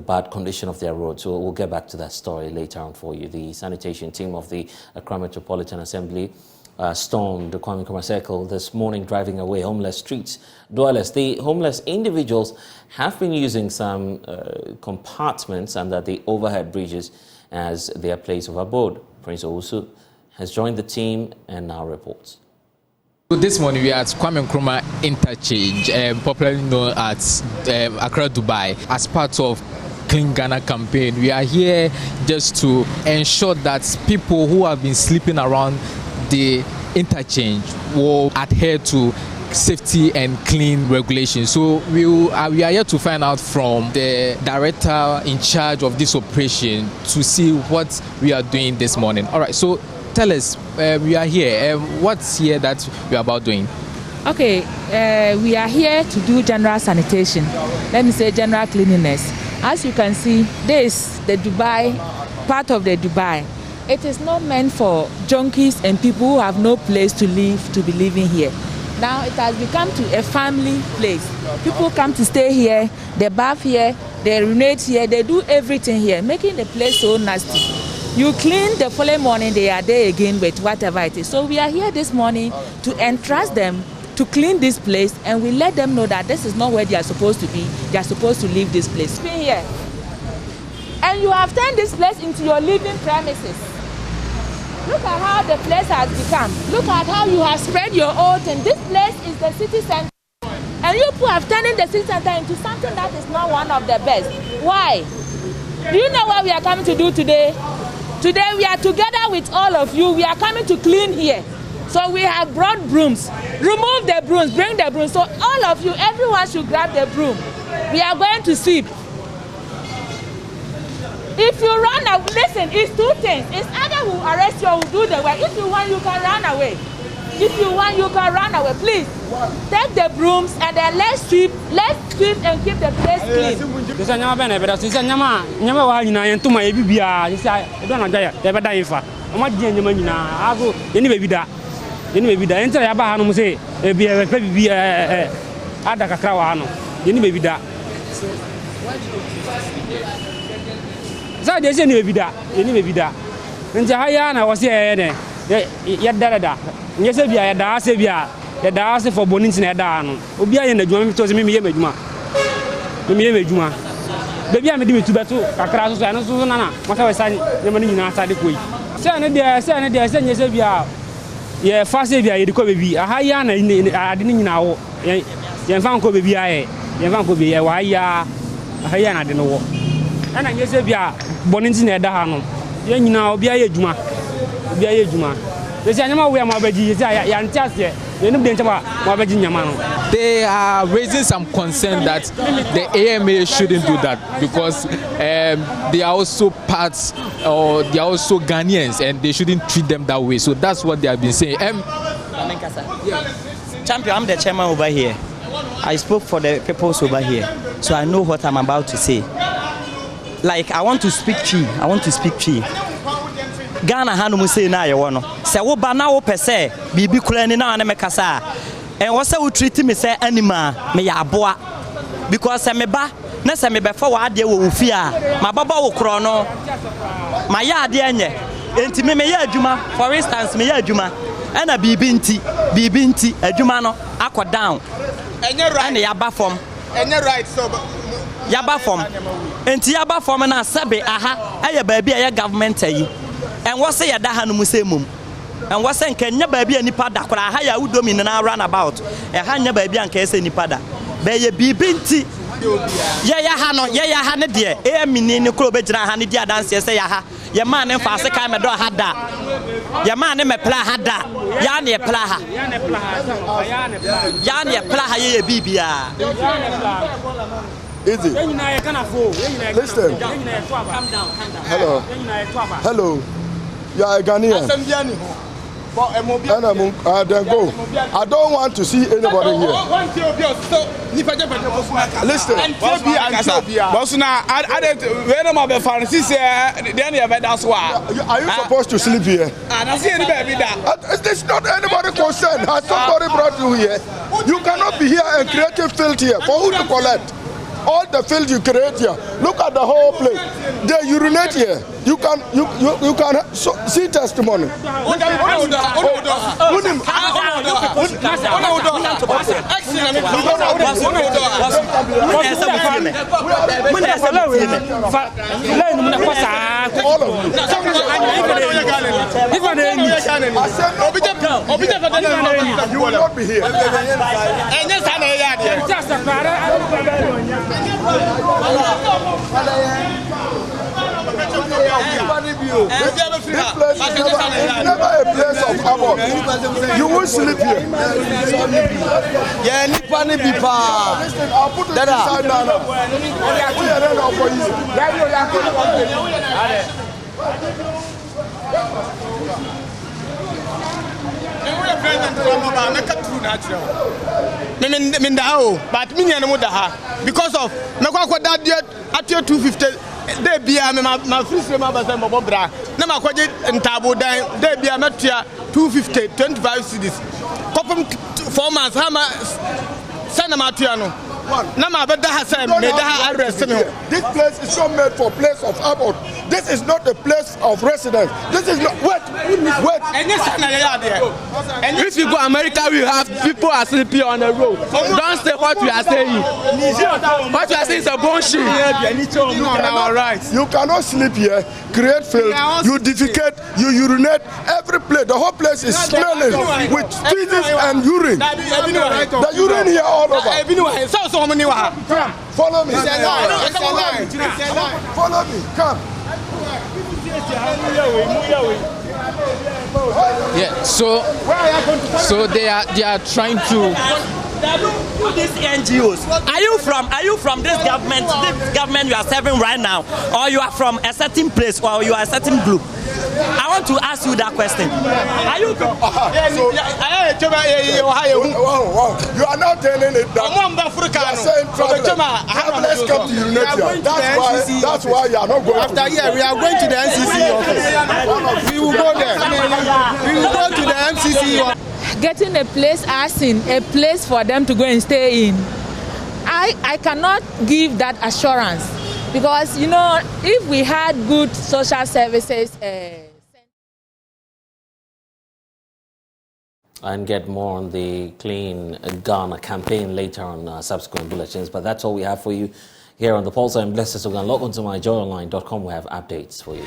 bad condition of their road. So we'll get back to that story later on for you. The sanitation team of the Accra Metropolitan Assembly stormed the Kwame Nkrumah Circle this morning, driving away homeless street dwellers. The homeless individuals have been using some compartments under the overhead bridges as their place of abode. Prince Owusu has joined the team and now reports. This morning we are at Kwame Nkrumah Interchange, popularly known as Accra, Dubai, as part of Clean Ghana campaign. We are here just to ensure that people who have been sleeping around the interchange will adhere to safety and clean regulations. So we are here to find out from the director in charge of this operation to see what we are doing this morning. All right, so tell us, we are here. What's here that we are about doing? Okay, we are here to do general sanitation. Let me say general cleanliness. As you can see, this the Dubai, part of the Dubai. It is not meant for junkies and people who have no place to live to be living here. Now it has become to a family place. People come to stay here, they bath here, they urinate here, they do everything here, making the place so nasty. You clean, the following morning they are there again with whatever it is. So we are here this morning to entrust them to clean this place, and we let them know that this is not where they are supposed to be. They are supposed to leave this place. Be here. And you have turned this place into your living premises. Look at how the place has become. Look at how you have spread your oat, and this place is the city center. And you people have turned the city center into something that is not one of the best. Why? Do you know what we are coming to do today? Today we are together with all of you. We are coming to clean here. So we have brought brooms. Remove the brooms, bring the brooms. So all of you, everyone should grab the broom. We are going to sweep. If you run away, listen, it's two things. It's either who arrest you or who do the work. If you want, you can run away. If you want, you can run away. Please, take the brooms and then let's sweep and keep the place clean. So they say you be that. Nti haya na wose ye yedada. Nye se bia yeda ase bia yeda ase for boni nti na yeda no. Obi aye na dwuma mi to se me ye madwuma. Me ye madwuma. Bebi a me di metu beto kakra so eno so na na. Mo se we sa nyama ni nyina asa de koi. Se ne de se nye se bia ye fa se bia ye de ko bebi. Haya na ade ni nyina wo. Ye fa nko bebi aye. Ye fa nko be ye wa haya na de no wo. And I say, Bonintin at the Hano. You know, be a juma. Be a juma. They say, no, we are my baby. They are raising some concern that the AMA shouldn't do that because they are also parts or they are also Ghanaians and they shouldn't treat them that way. So that's what they have been saying. Champion, I'm the chairman over here. I spoke for the peoples over here, so I know what I'm about to say. Like, I want to speak tree. Ghana hanu say na ye wono. Se wo ba na wo pese bibi kura ni na me kasa. And what say we treat me say animal me ya aboa. Because se me ba na se me be fa wa ade wo fi a ma baba wo kro no. Ma ya ade anye. Enti me ya adwuma. For instance, me ya adwuma. E na bibi nti adwuma no akọ down. Enye right. Ya ba form. Enye right so yaba form enti yaba form na sabe aha aye baabi aye government ayi en wo se yada ha no musemum en wo se nkanya baabi anipa da kora aha ya udomi na run about ha nya baabi anka ese nipa da be ye bibi nti ye ya ha ne de e mini ne kro be gina ha ne di adanse se ya ha ye ma ne fa se kai me do ha da ye ma ne me pla ha da ya ne pla ha ye bibia. Easy. Listen. Hello. You are a Ghanaian. Then go. I don't want to see anybody here. Listen. Are you supposed to sleep here? It's not anybody concerned. Has somebody brought you here? You cannot be here and create filth here. For who to collect? All the field you create here, look at the whole place. They urinate here. You can see testimony. You will not be here. This place is never a place of abort. You will sleep here. Yeah, Nipani Bipa. Listen, I'll put it inside now. For you. Because of at your 250 they be my free stream bra na makwaje ntabo dan they be 250 25 cedis kopum 4 months ha ma sana matua no na ma beda ha say me da ha arrest me. This place is not made for place of abode. This is not a place of residence. This is not wait. If you go America, we have people are sleeping on the road. Don't say what we are saying. What we are saying is a bullshit. You cannot sleep here, create filth, you defecate, you urinate, every place. The whole place is smelling with feces and urine. The urine here all over. Come, follow me. Follow me, come. Yeah, so they are trying to. These NGOs. Are you from this government? This government you are serving right now, or you are from a certain place, or you are a certain group? I want to ask you that question. Are you? You are not telling it that. You are saying travelers come to United. That's why you are not going. After here, we are going to the NCC office. We will go there. We will go to the MCC office. Getting a place a place for them to go and stay in. I cannot give that assurance because, you know, if we had good social services. And get more on the Clean Ghana campaign later on subsequent bulletins. But that's all we have for you here on The Pulse. I'm Blessed Sugan. Log on to myjoyonline.com. We have updates for you.